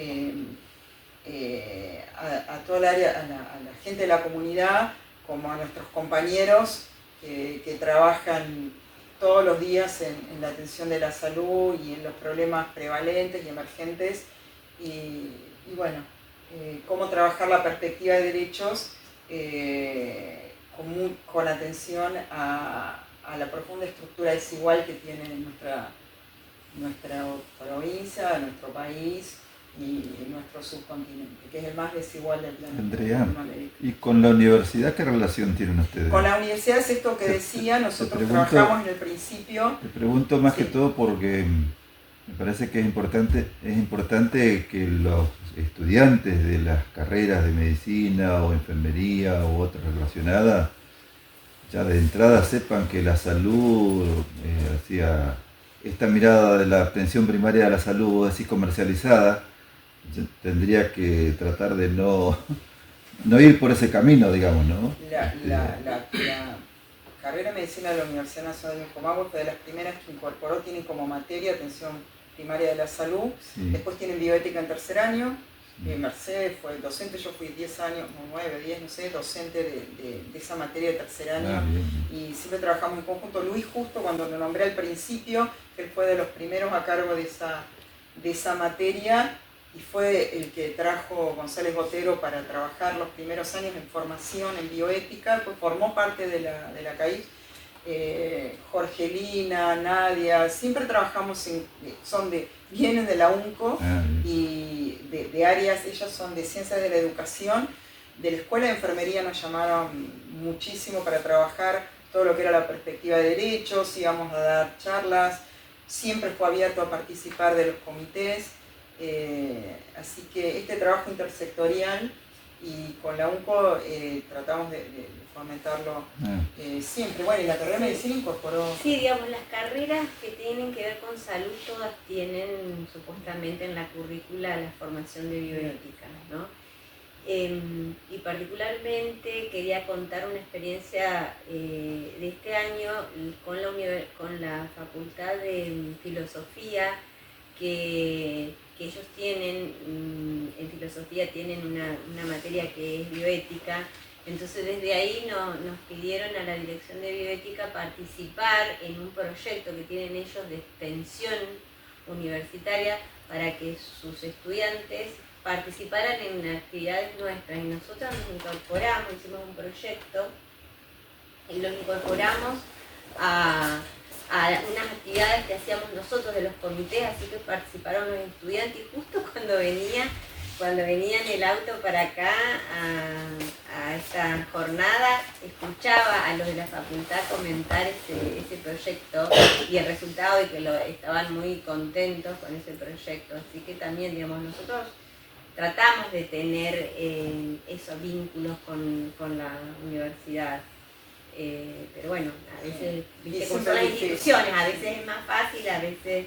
a toda el área, a la gente de la comunidad, como a nuestros compañeros que trabajan todos los días en la atención de la salud y en los problemas prevalentes y emergentes, y bueno, cómo trabajar la perspectiva de derechos con atención a la profunda estructura desigual que tiene nuestra provincia, nuestro país y nuestro subcontinente, que es el más desigual del planeta. Andrea, ¿y con la universidad qué relación tienen ustedes? Con la universidad es esto que decía, nosotros trabajamos en el principio. Te pregunto más que todo porque me parece que es importante que los estudiantes de las carreras de medicina o enfermería u otras relacionadas ya de entrada sepan que la salud, esta mirada de la atención primaria de la salud así comercializada, tendría que tratar de no ir por ese camino, digamos, ¿no? La carrera de medicina de la Universidad Nacional de Comahue fue de las primeras que incorporó, tiene como materia atención primaria de la salud, sí. Después tienen bioética en tercer año. Mercedes fue docente, yo fui 10 años, 9, 10, no sé, docente de esa materia de tercer año, y siempre trabajamos en conjunto. Luis, justo cuando lo nombré al principio, que él fue de los primeros a cargo de esa materia, y fue el que trajo González Botero para trabajar los primeros años en formación en bioética, pues formó parte de la CAIF. Jorgelina, Nadia, siempre trabajamos vienen de la UNCO y de áreas, ellas son de ciencias de la educación, de la escuela de enfermería nos llamaron muchísimo para trabajar todo lo que era la perspectiva de derechos, íbamos a dar charlas, siempre fue abierto a participar de los comités, así que este trabajo intersectorial y con la UNCO tratamos de fomentarlo siempre. Bueno, y la carrera de medicina incorporó... Sí, digamos, las carreras que tienen que ver con salud todas tienen supuestamente en la currícula la formación de bioética, ¿no? Y particularmente quería contar una experiencia de este año con la Facultad de Filosofía, que ellos tienen, en filosofía tienen una materia que es bioética. Entonces desde ahí nos pidieron a la dirección de bioética participar en un proyecto que tienen ellos de extensión universitaria para que sus estudiantes participaran en actividades nuestras. Y nosotros nos incorporamos, hicimos un proyecto y los incorporamos a unas actividades que hacíamos nosotros de los comités, así que participaron los estudiantes, y justo cuando venía en el auto para acá a esta jornada, escuchaba a los de la facultad comentar ese proyecto y el resultado, y que estaban muy contentos con ese proyecto. Así que también, digamos, nosotros tratamos de tener esos vínculos con la universidad. Pero bueno, a veces, viste cómo son las instituciones, a veces es más fácil, a veces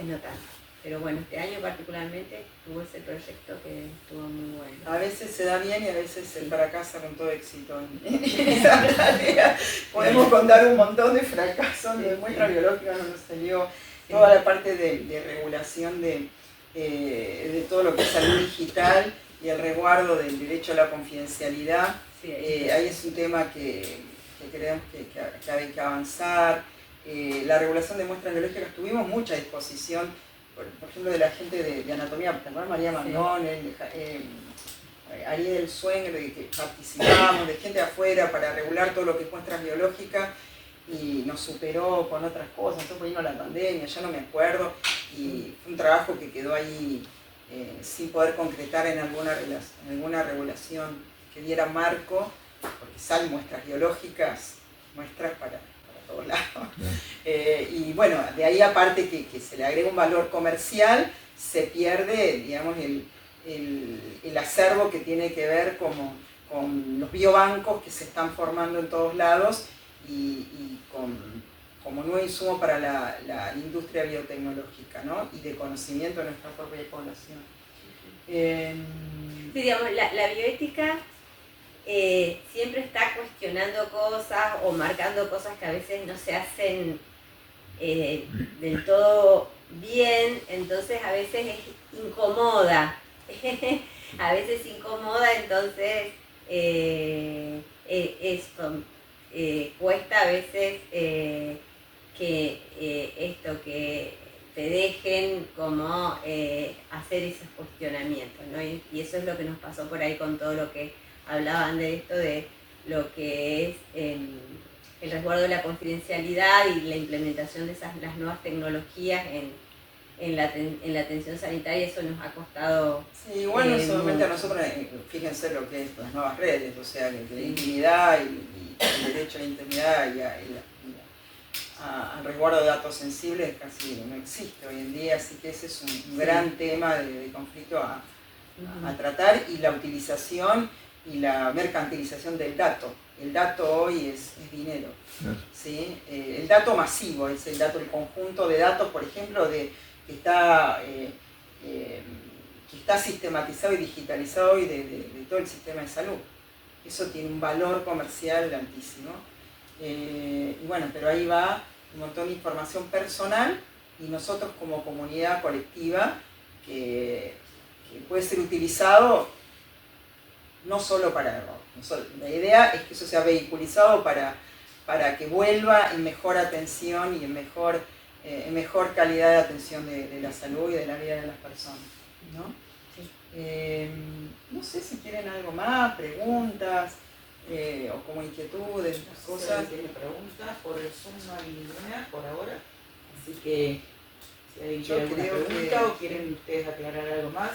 no tanto. Pero bueno, este año particularmente tuvo ese proyecto que estuvo muy bueno. A veces se da bien y a veces se fracasa con todo éxito. En esa tarea podemos contar un montón de fracasos, de muestra biológica no nos salió, toda la parte de regulación de todo lo que es salud digital y el resguardo del derecho a la confidencialidad. Sí, Ahí es un tema que creemos que hay que avanzar. La regulación de muestras biológicas, tuvimos mucha disposición, por ejemplo, de la gente de anatomía, María Mandón, Ariel Swenger, de que participamos, de gente de afuera para regular todo lo que es muestras biológicas, y nos superó con otras cosas. Entonces vino la pandemia, ya no me acuerdo, y fue un trabajo que quedó ahí sin poder concretar en alguna regulación que diera marco, porque salen muestras biológicas, muestras para todos lados. Y bueno, de ahí aparte que se le agrega un valor comercial, se pierde, digamos, el acervo que tiene que ver con los biobancos que se están formando en todos lados y como nuevo insumo para la industria biotecnológica, ¿no? Y de conocimiento de nuestra propia población. Sí, digamos, la bioética siempre está cuestionando cosas o marcando cosas que a veces no se hacen del todo bien, entonces a veces es incómoda. A veces incomoda, entonces esto cuesta a veces que te dejen como hacer esos cuestionamientos, ¿no? Y eso es lo que nos pasó por ahí con todo lo que hablaban de esto, de lo que es el resguardo de la confidencialidad y la implementación de las nuevas tecnologías en la atención sanitaria. Eso nos ha costado. Sí, igual no solamente a nosotros, fíjense lo que es las nuevas redes, o sea, que la intimidad y el derecho a la intimidad al resguardo de datos sensibles casi no existe hoy en día, así que ese es un gran tema de conflicto a tratar, y la utilización y la mercantilización del dato. El dato hoy es dinero, ¿sí? El dato masivo es el dato, el conjunto de datos, por ejemplo, que está sistematizado y digitalizado hoy de todo el sistema de salud. Eso tiene un valor comercial altísimo. Y bueno, pero ahí va un montón de información personal, y nosotros como comunidad colectiva que puede ser utilizado no solo para error. La idea es que eso sea vehiculizado para que vuelva en mejor atención y en mejor calidad de atención de la salud y de la vida de las personas, ¿no? Sí. No sé si quieren algo más, preguntas o como inquietudes, cosas. Si tiene preguntas, por el Zoom no hay ninguna por ahora, así que si alguien quiere alguna pregunta o quieren ustedes aclarar algo más.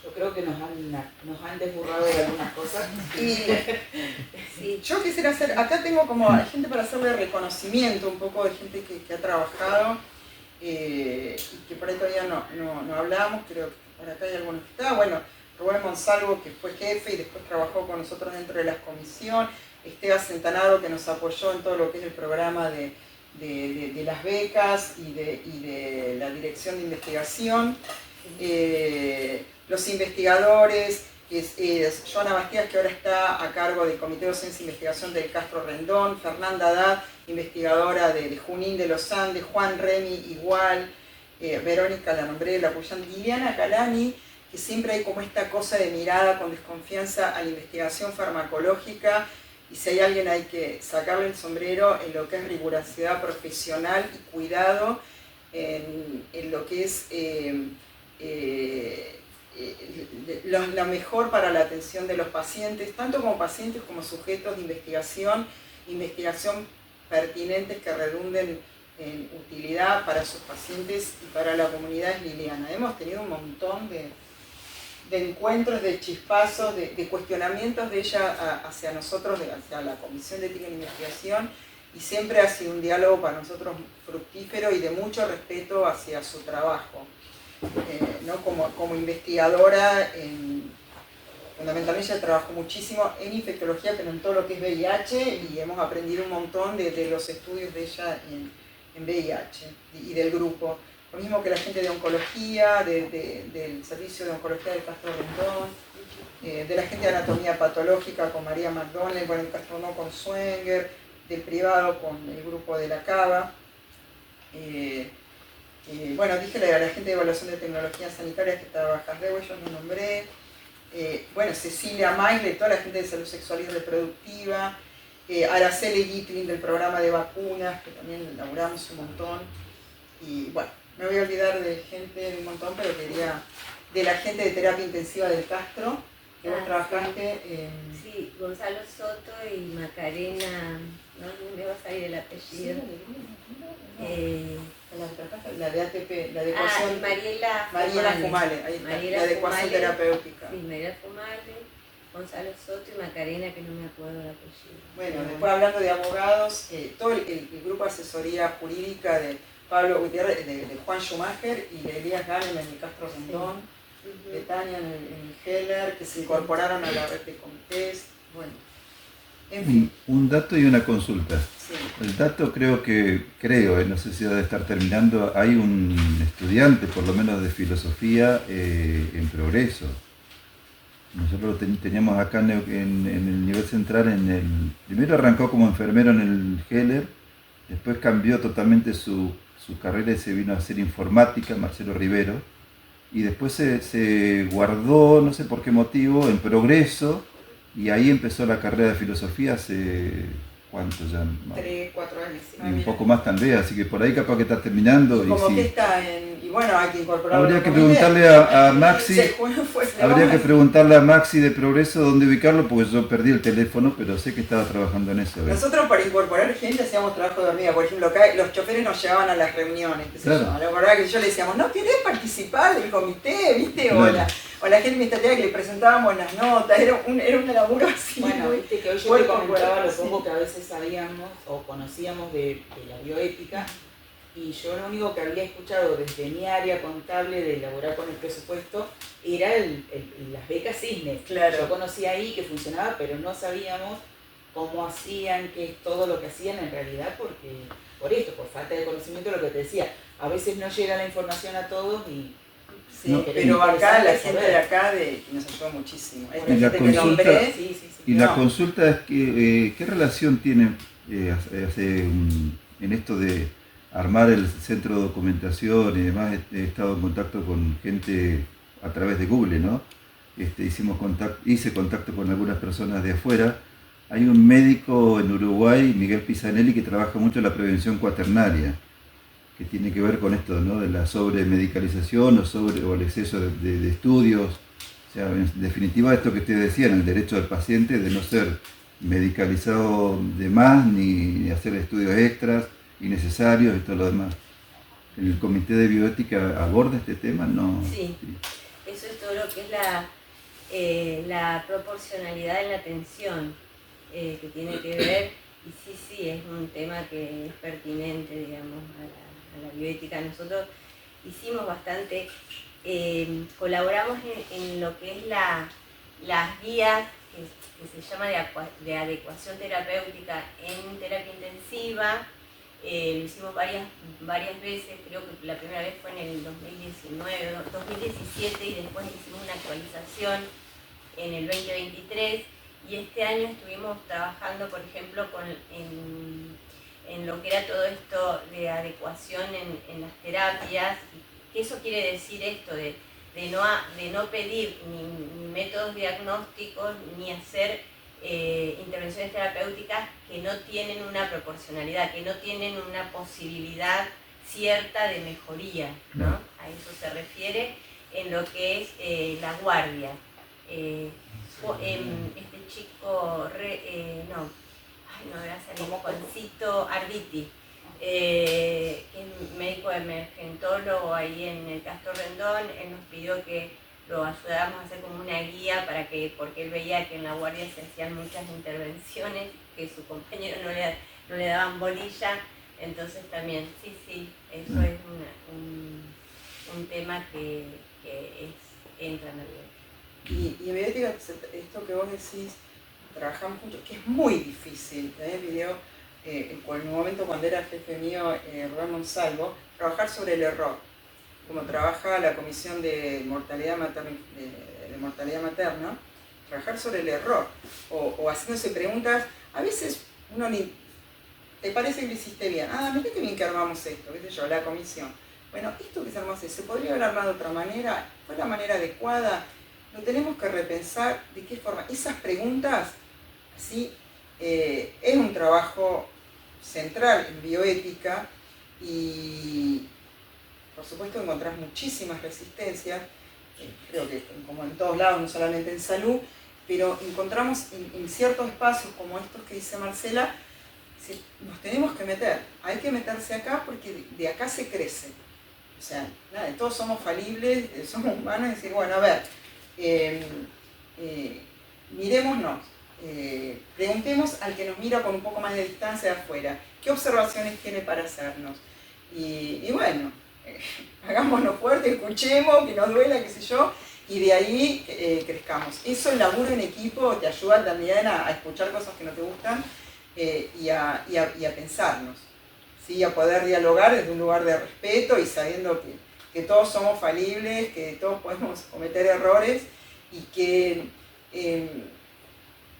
Yo creo que nos han desburrado de algunas cosas. Sí, yo quisiera hacer, acá tengo como gente para hacerle reconocimiento, un poco de gente que ha trabajado y que por ahí todavía no hablamos, creo que por acá hay algunos que están. Bueno, Rubén Monsalvo, que fue jefe y después trabajó con nosotros dentro de la comisión, Esteban Centanado, que nos apoyó en todo lo que es el programa de las becas y de la dirección de investigación. Los investigadores, que es Joana Bastías, que ahora está a cargo del Comité de Docencia e Investigación del Castro Rendón, Fernanda Haddad, investigadora de Junín de los Andes, Juan Remy igual, Verónica, la nombré, la apoyan, Liliana Calani, que siempre hay como esta cosa de mirada con desconfianza a la investigación farmacológica, y si hay alguien hay que sacarle el sombrero en lo que es rigurosidad profesional y cuidado en lo que es lo mejor para la atención de los pacientes, tanto como pacientes como sujetos de investigación pertinentes que redunden en utilidad para sus pacientes y para la comunidad. Es Liliana. Hemos tenido un montón de encuentros, de chispazos, de cuestionamientos de ella hacia nosotros, hacia la Comisión de Ética e Investigación, y siempre ha sido un diálogo para nosotros fructífero y de mucho respeto hacia su trabajo. ¿No? Como investigadora, fundamentalmente ella trabajó muchísimo en infectología, pero en todo lo que es VIH, y hemos aprendido un montón de los estudios de ella en VIH y del grupo. lo mismo que la gente de oncología, del servicio de oncología del Castro Rondón, de la gente de anatomía patológica con María McDonald, bueno, el Castro Rondón con Swenger, del privado con el grupo de la Cava. Bueno, dije a la gente de evaluación de tecnologías sanitarias que estaba Jardeu, yo no nombré. Bueno, Cecilia Maile, toda la gente de salud sexual y reproductiva. Araceli Gitlin del programa de vacunas, que también laburamos un montón. Y bueno, me voy a olvidar de gente de un montón, pero quería de la gente de terapia intensiva del Castro, que vos trabajaste en... Sí, Gonzalo Soto y Macarena, no me va a salir el apellido. La de ATP, la adecuación... Mariela Fumale, ahí está, Mariela la adecuación Fumale, terapéutica. Sí, Mariela Fumale, Gonzalo Soto y Macarena, que no me acuerdo el apellido. Bueno, después hablando de abogados, todo el grupo de asesoría jurídica de Pablo Gutiérrez, de Juan Schumacher y de Elías Galen en el Castro Rondón, de Tania en el Heller, que se incorporaron a la red de comités, bueno, en fin. Un dato y una consulta. Sí. El dato creo, no sé si debe estar terminando, hay un estudiante, por lo menos de filosofía, en progreso. Nosotros teníamos acá en el nivel central, primero arrancó como enfermero en el Heller, después cambió totalmente su carrera y se vino a hacer informática, Marcelo Rivero, y después se guardó, no sé por qué motivo, en progreso, y ahí empezó la carrera de filosofía hace, ¿cuánto ya? 3, 4 años. Sí. Y un poco más tal vez, así que por ahí capaz que está terminando. Como y que sí. Está y bueno, hay que incorporarlo. Habría que preguntarle a Maxi, preguntarle a Maxi de Progreso dónde ubicarlo, porque yo perdí el teléfono, pero sé que estaba trabajando en eso. Nosotros para incorporar gente hacíamos trabajo de hormiga, por ejemplo, acá los choferes nos llevaban a las reuniones, qué sé yo. La verdad que yo le decíamos, ¿no querés participar del comité? ¿Viste? Claro. O la gente administrativa que le presentábamos las notas, era un laburo así. Bueno, viste que hoy yo te comentaba lo poco que a veces sabíamos o conocíamos de la bioética, y yo lo único que había escuchado desde mi área contable de elaborar con el presupuesto era las becas Cisne. Claro. Yo conocía ahí que funcionaba, pero no sabíamos cómo hacían, qué es todo lo que hacían en realidad, porque por esto, por falta de conocimiento, lo que te decía, a veces no llega la información a todos y... Sí, no, pero acá la gente de acá que nos ayudó muchísimo. Y la consulta, la consulta es que, ¿qué relación tiene en esto de armar el centro de documentación y demás? He estado en contacto con gente a través de Google, ¿no? Hice contacto con algunas personas de afuera. Hay un médico en Uruguay, Miguel Pisanelli, que trabaja mucho en la prevención cuaternaria, que tiene que ver con esto, ¿no? De la sobremedicalización o el exceso de estudios. O sea, en definitiva, esto que ustedes decían, el derecho del paciente de no ser medicalizado de más ni hacer estudios extras innecesarios y todo lo demás. ¿El Comité de Bioética aborda este tema? No. Sí, eso es todo lo que es la proporcionalidad en la atención, que tiene que ver, y sí, es un tema que es pertinente, digamos, a la bioética. Nosotros hicimos bastante, colaboramos en lo que es las guías que se llama de adecuación terapéutica en terapia intensiva. Lo hicimos varias veces, creo que la primera vez fue en el 2017 y después hicimos una actualización en el 2023, y este año estuvimos trabajando, por ejemplo, en lo que era todo esto de adecuación en las terapias. ¿Qué eso quiere decir esto? De no pedir ni métodos diagnósticos ni hacer intervenciones terapéuticas que no tienen una proporcionalidad, que no tienen una posibilidad cierta de mejoría, ¿no? A eso se refiere en lo que es la guardia. Este chico, no me va a salir, Juancito Arditi, que es médico emergentólogo ahí en el Castro Rendón, él nos pidió que lo ayudáramos a hacer como una guía porque él veía que en la guardia se hacían muchas intervenciones que su compañero no le daban bolilla, entonces también, sí, eso es un tema que entra en la bioética. Y en bioética, esto que vos decís, trabajamos mucho, que es muy difícil, en un momento cuando era jefe mío, Rubén Monsalvo, trabajar sobre el error. como trabaja la Comisión de Mortalidad Materna, trabajar sobre el error o haciéndose preguntas. A veces uno ni te parece que lo hiciste bien. Mirá qué bien que armamos esto, qué sé yo, la comisión. Bueno, esto que se armó, ¿se podría haber armado de otra manera? ¿Fue la manera adecuada? Lo tenemos que repensar de qué forma. Esas preguntas, así, es un trabajo central en bioética y por supuesto encontrás muchísimas resistencias, creo que como en todos lados, no solamente en salud, pero encontramos en ciertos espacios como estos que dice Marcela, nos tenemos que meter, hay que meterse acá porque de acá se crece. O sea, nada, todos somos falibles, somos humanos, y decir, bueno, a ver, mirémonos, preguntemos al que nos mira con un poco más de distancia de afuera, ¿qué observaciones tiene para hacernos? Y bueno, hagámonos fuertes, escuchemos, que nos duela, qué sé yo, y de ahí crezcamos. Eso, el laburo en equipo, te ayuda también a escuchar cosas que no te gustan y a pensarnos, ¿sí? A poder dialogar desde un lugar de respeto y sabiendo que todos somos falibles, que todos podemos cometer errores y que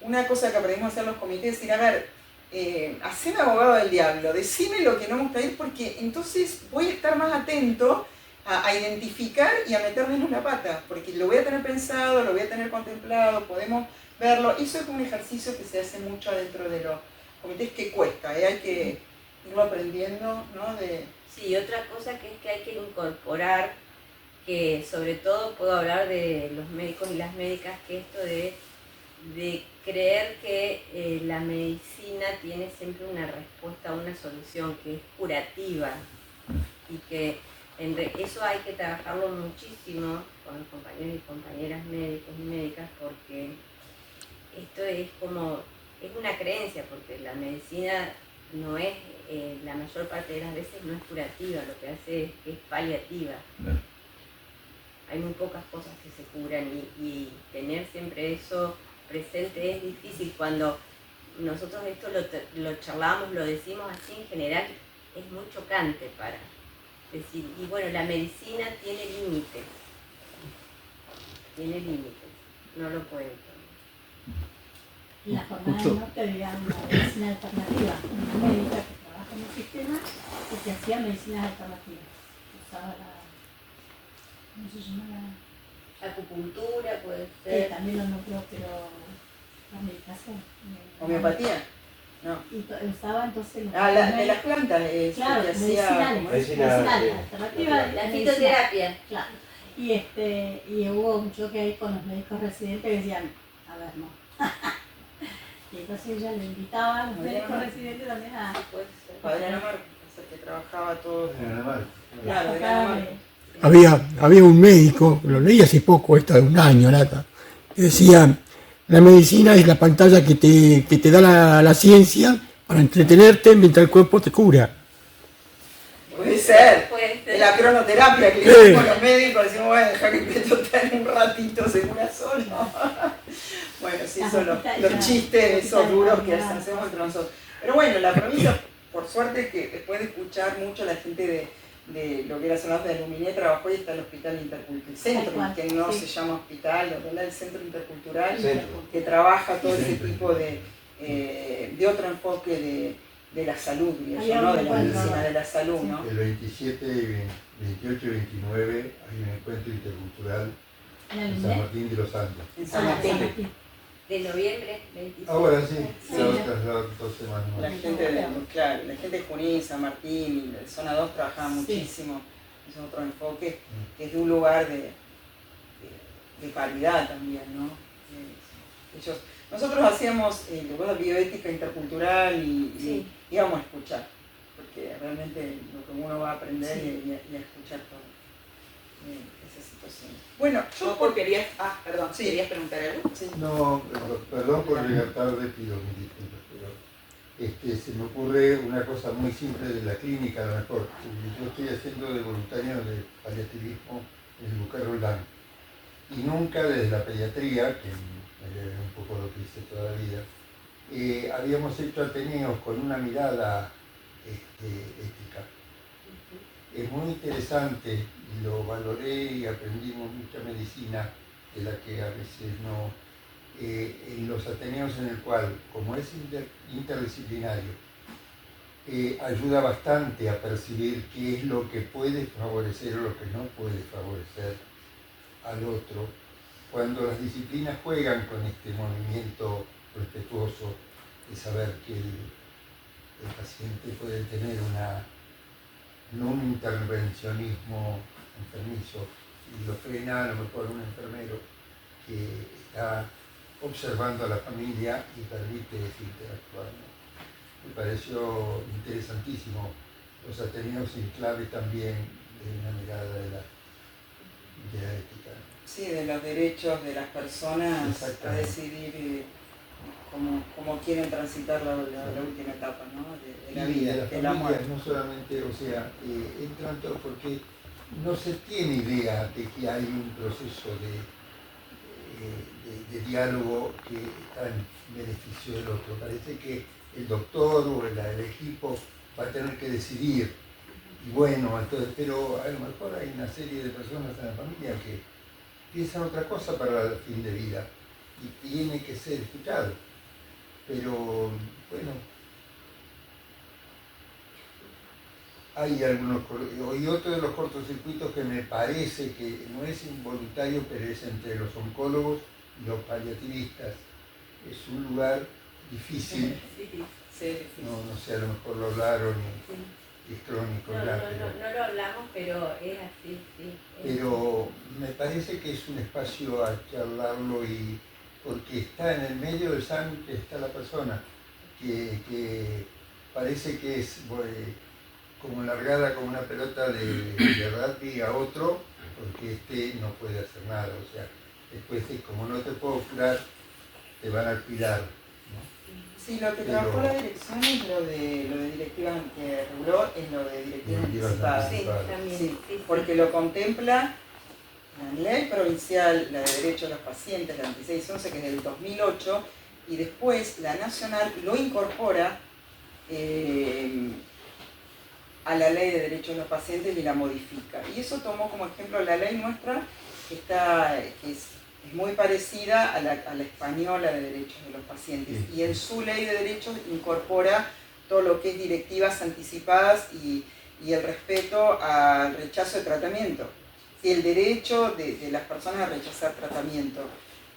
una cosa que aprendimos a hacer los comités es decir, a ver, haceme abogado del diablo, decime lo que no me gusta ir porque entonces voy a estar más atento a identificar y a meter menos la pata, porque lo voy a tener pensado, lo voy a tener contemplado, podemos verlo. Eso es un ejercicio que se hace mucho dentro de los comités que cuesta, hay que irlo aprendiendo, ¿no? Sí, otra cosa que es que hay que incorporar, que sobre todo puedo hablar de los médicos y las médicas, que esto de creer que la medicina tiene siempre una respuesta, una solución que es curativa y que eso hay que trabajarlo muchísimo con los compañeros y compañeras médicos y médicas porque esto es una creencia, porque la medicina no es, la mayor parte de las veces no es curativa, lo que hace es que es paliativa. Hay muy pocas cosas que se curan y tener siempre eso presente es difícil. Cuando nosotros esto lo charlamos, lo decimos así en general, es muy chocante para decir, y bueno, la medicina tiene límites, no lo puede tomar. En la jornada del norte había una medicina alternativa, una médica que trabaja en el sistema y que hacía medicinas alternativas. Usaba ¿cómo se llama? Acupuntura puede ser. También lo nombró, pero la medicación. ¿Homeopatía? No. Y usaba entonces de las plantas, claro, que hacía medicinales, alternativas. La fitoterapia. Claro. Y hubo un choque ahí con los médicos residentes que decían, a ver, no. Y entonces ella le invitaba a los médicos residentes también a... Adriana Mar, que trabajaba todo. Claro, Había un médico, lo leí hace poco, de un año, Nata, que decía, la medicina es la pantalla que te da la ciencia para entretenerte mientras el cuerpo te cura. Puede ser. De la cronoterapia que le decimos los médicos, decimos, bueno, dejar que el pecho esté un ratito, se cura solo. Bueno, sí, son los chistes, esos duros que hacemos entre nosotros. Pero bueno, la provincia, por suerte, que después de escuchar mucho a la gente de lo que era zona de Aluminé, trabajó y está el hospital intercultural, el centro, que no se llama hospital, ¿verdad? El centro intercultural, que trabaja todo ese tipo de otro enfoque de la salud, ¿no? De la medicina de la salud, ¿no? El 27, 28 y 29 hay un encuentro intercultural en San Martín de los Andes. En San Martín. De noviembre 27. Ahora sí, las 2 semanas más. La gente de Junín, San Martín, y zona 2 trabajaba muchísimo, es otro enfoque, que es de un lugar de calidad también, ¿no? Nosotros hacíamos bioética intercultural y íbamos a escuchar, porque realmente lo que uno va a aprender y a escuchar todo. Esa situación. Bueno, yo querías preguntar algo. Sí. No, perdón por llegar tarde, pido mis disculpas, pero se me ocurre una cosa muy simple de la clínica, a lo mejor. Yo estoy haciendo de voluntario de paliativismo en el Bucar Roldán, y nunca desde la pediatría, que es un poco lo que hice toda la vida, habíamos hecho ateneos con una mirada ética. es muy interesante y lo valoré y aprendimos mucha medicina de la que a veces no, en los Ateneos en el cual, como es interdisciplinario, ayuda bastante a percibir qué es lo que puede favorecer o lo que no puede favorecer al otro. Cuando las disciplinas juegan con este movimiento respetuoso de saber que el paciente puede tener no un intervencionismo enfermizo, y lo frena a lo mejor un enfermero que está observando a la familia y permite interactuar, ¿no? Me pareció interesantísimo los Ateneos en clave también de una mirada de la ética. Sí, de los derechos de las personas a decidir cómo quieren transitar la última etapa, ¿no? de la vida, de la muerte. No solamente, o sea, entran todos porque no se tiene idea de que hay un proceso de diálogo que está en beneficio del otro. Parece que el doctor o el equipo va a tener que decidir. Y bueno, entonces, pero a lo mejor hay una serie de personas en la familia que piensan otra cosa para el fin de vida y tiene que ser escuchado. Pero bueno, hay algunos, y otro de los cortocircuitos que me parece que no es involuntario, pero es entre los oncólogos y los paliativistas. Es un lugar difícil. No sé, a lo mejor lo hablaron y es crónico. No lo hablamos, pero es así, sí. Pero me parece que es un espacio a charlarlo porque está en el medio del sándwich, está la persona, que parece que es como largada como una pelota de rugby a otro, porque no puede hacer nada. O sea, después como no te puedo curar, te van a cuidar, ¿no? Sí, lo que trabajó la dirección es lo de directivas que reguló, es lo de directivas anticipadas. Sí, también. Sí, porque lo contempla la ley provincial, la de derechos de los pacientes, la 2611, que es del 2008, y después la nacional lo incorpora a la ley de derechos de los pacientes y la modifica. Y eso tomó como ejemplo la ley nuestra, que es muy parecida a la española de derechos de los pacientes. Y en su ley de derechos incorpora todo lo que es directivas anticipadas y el respeto al rechazo de tratamiento. Y el derecho de las personas a rechazar tratamiento.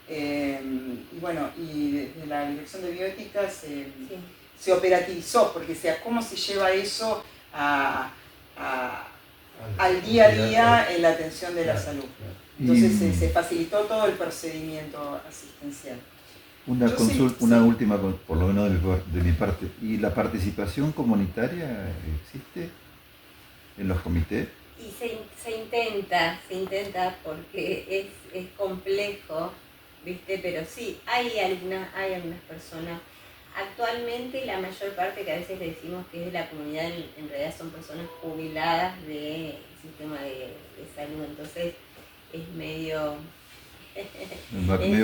Y bueno, y desde la Dirección de Bioética se operativizó, porque sea, ¿cómo se lleva eso al día a día en la atención de la salud? Entonces se facilitó todo el procedimiento asistencial. Una última, por lo menos de mi parte. ¿Y la participación comunitaria existe en los comités? Y se intenta porque es complejo, ¿viste? Pero sí, hay algunas personas. Actualmente la mayor parte, que a veces le decimos que es de la comunidad, en realidad son personas jubiladas del sistema de salud, entonces es medio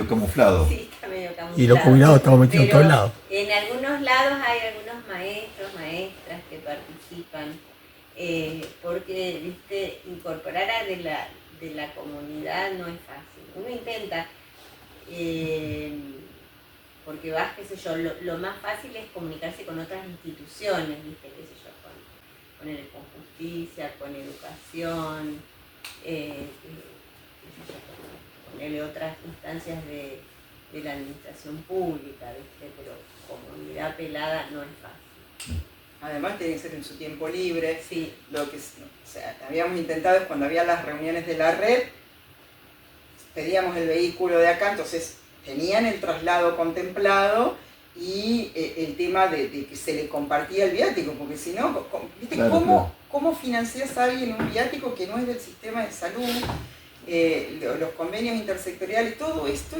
camuflado. Sí, está medio camuflado. Y los jubilados estamos metidos en todos lados. En algunos lados hay algunos maestros, maestras que participan, porque, ¿viste? Incorporar a de la comunidad no es fácil. Uno intenta, porque vas, qué sé yo, lo más fácil es comunicarse con otras instituciones, ¿viste? Qué sé yo, con justicia, con educación, ponerle otras instancias de la administración pública, ¿viste? Pero comunidad pelada no es fácil. Además tiene que ser en su tiempo libre. Sí. Lo que habíamos intentado es cuando había las reuniones de la red, pedíamos el vehículo de acá, entonces tenían el traslado contemplado y el tema de que se le compartía el viático, porque si no, ¿viste? Claro, ¿Cómo financias a alguien un viático que no es del sistema de salud? Los convenios intersectoriales, todo esto,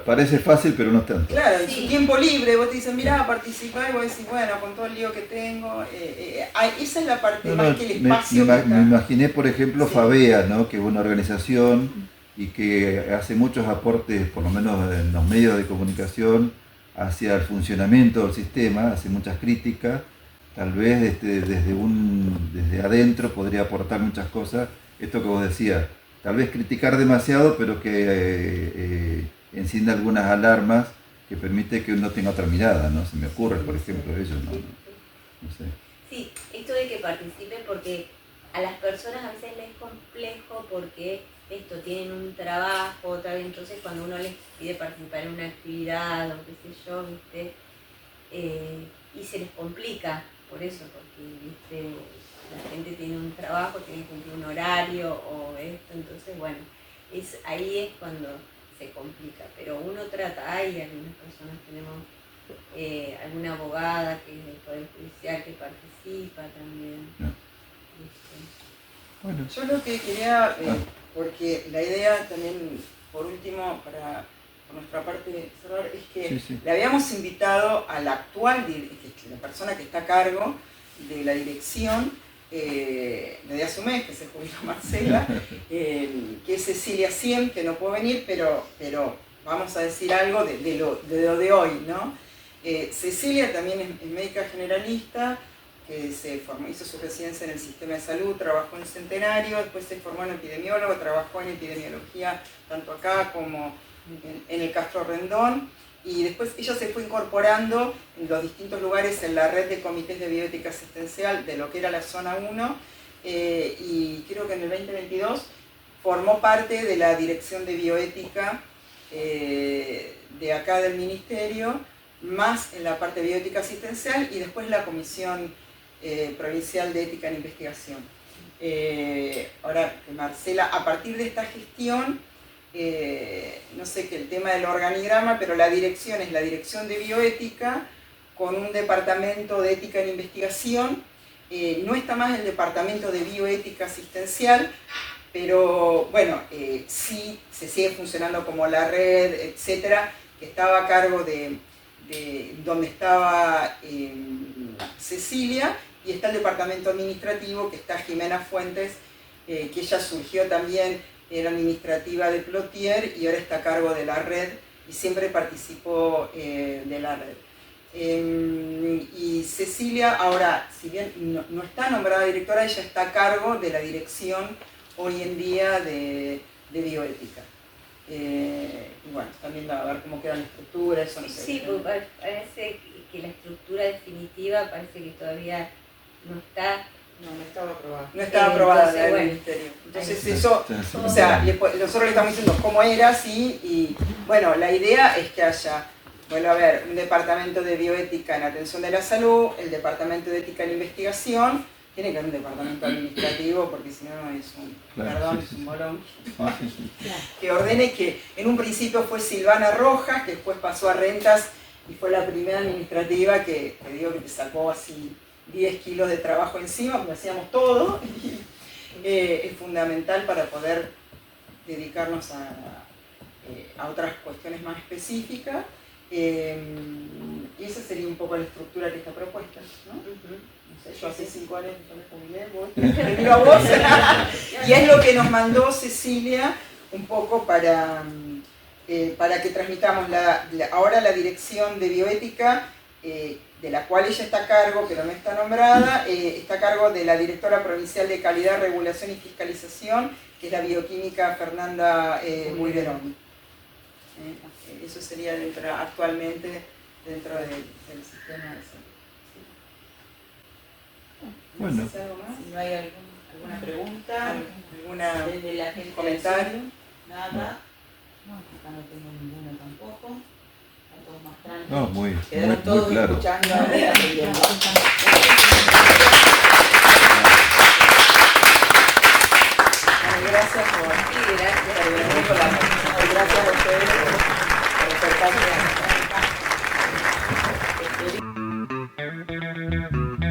Parece fácil, pero no es tanto. Claro, en su tiempo libre, vos te dicen, mirá, participá, y vos decís, bueno, con todo el lío que tengo, esa es la parte más que el espacio me imaginé, por ejemplo, Fabea, ¿no? Que es una organización y que hace muchos aportes, por lo menos en los medios de comunicación, hacia el funcionamiento del sistema, hace muchas críticas, tal vez desde adentro podría aportar muchas cosas. Esto que vos decías, tal vez criticar demasiado, pero que encienda algunas alarmas que permite que uno tenga otra mirada, ¿no? Se me ocurre, por ejemplo, eso, no sé. Sí, esto de que participen, porque a las personas a veces les es complejo porque tienen un trabajo, otra vez, entonces cuando uno les pide participar en una actividad o qué sé yo, ¿viste? Y se les complica por eso, porque ¿viste? La gente tiene un trabajo, tiene que cumplir un horario o esto, entonces bueno, ahí es cuando se complica, pero uno trata, hay algunas personas, tenemos alguna abogada que es del Poder Judicial que participa también. No. Bueno. Yo lo que quería, porque la idea también, por último, por nuestra parte cerrar, es que le habíamos invitado a la actual, la persona que está a cargo de la dirección, desde hace un mes, que se jubiló Marcela, que es Cecilia Siem, que no puede venir, pero vamos a decir algo de lo de hoy, ¿no? Cecilia también es médica generalista, que hizo su residencia en el sistema de salud, trabajó en Centenario, después se formó en epidemiólogo, trabajó en epidemiología tanto acá como en el Castro Rendón, y después ella se fue incorporando en los distintos lugares en la red de comités de bioética asistencial de lo que era la zona 1, y creo que en el 2022 formó parte de la dirección de bioética de acá del ministerio, más en la parte de bioética asistencial, y después la comisión provincial de ética en investigación. Ahora que Marcela, a partir de esta gestión, no sé qué el tema del organigrama, pero la dirección es la dirección de bioética con un departamento de ética en investigación. No está más el departamento de bioética asistencial, pero bueno, sí se sigue funcionando como la red, etcétera, que estaba a cargo de donde estaba Cecilia, y está el departamento administrativo, que está Jimena Fuentes, que ella surgió también, era administrativa de Plotier y ahora está a cargo de la red y siempre participó de la red. Y Cecilia ahora, si bien no está nombrada directora, ella está a cargo de la dirección hoy en día de bioética. Y bueno, también a ver cómo queda la estructura, eso no sé. Sí, porque parece que la estructura definitiva parece que todavía no está. No estaba aprobada. No estaba aprobada en el ministerio. Entonces eso, o sea, nosotros le estamos diciendo cómo era, sí, y bueno, la idea es que haya, vuelvo a ver, un departamento de bioética en atención de la salud, el departamento de ética en investigación, tiene que haber un departamento administrativo, porque si no es un bolón, que ordene, que en un principio fue Silvana Rojas, que después pasó a Rentas y fue la primera administrativa que digo que te sacó así 10 kilos de trabajo encima, porque hacíamos todo, y es fundamental para poder dedicarnos a otras cuestiones más específicas, y esa sería un poco la estructura que está propuesta, ¿no? No sé, yo hace 5 años que me jubilé, te digo a vos, y es lo que nos mandó Cecilia un poco para que transmitamos ahora la dirección de bioética, de la cual ella está a cargo, pero no está nombrada, está a cargo de la directora provincial de Calidad, Regulación y Fiscalización, que es la bioquímica Fernanda Mulverón. Eso sería actualmente dentro del sistema de salud. Bueno. ¿No sé algo más? Si no hay alguna pregunta, ¿Algún comentario? Nada. No, acá no tengo ninguno tampoco. Todos más tranquilos. No, muy todos claro. Escuchando Gracias por venir con la gracias a ustedes por acercarse a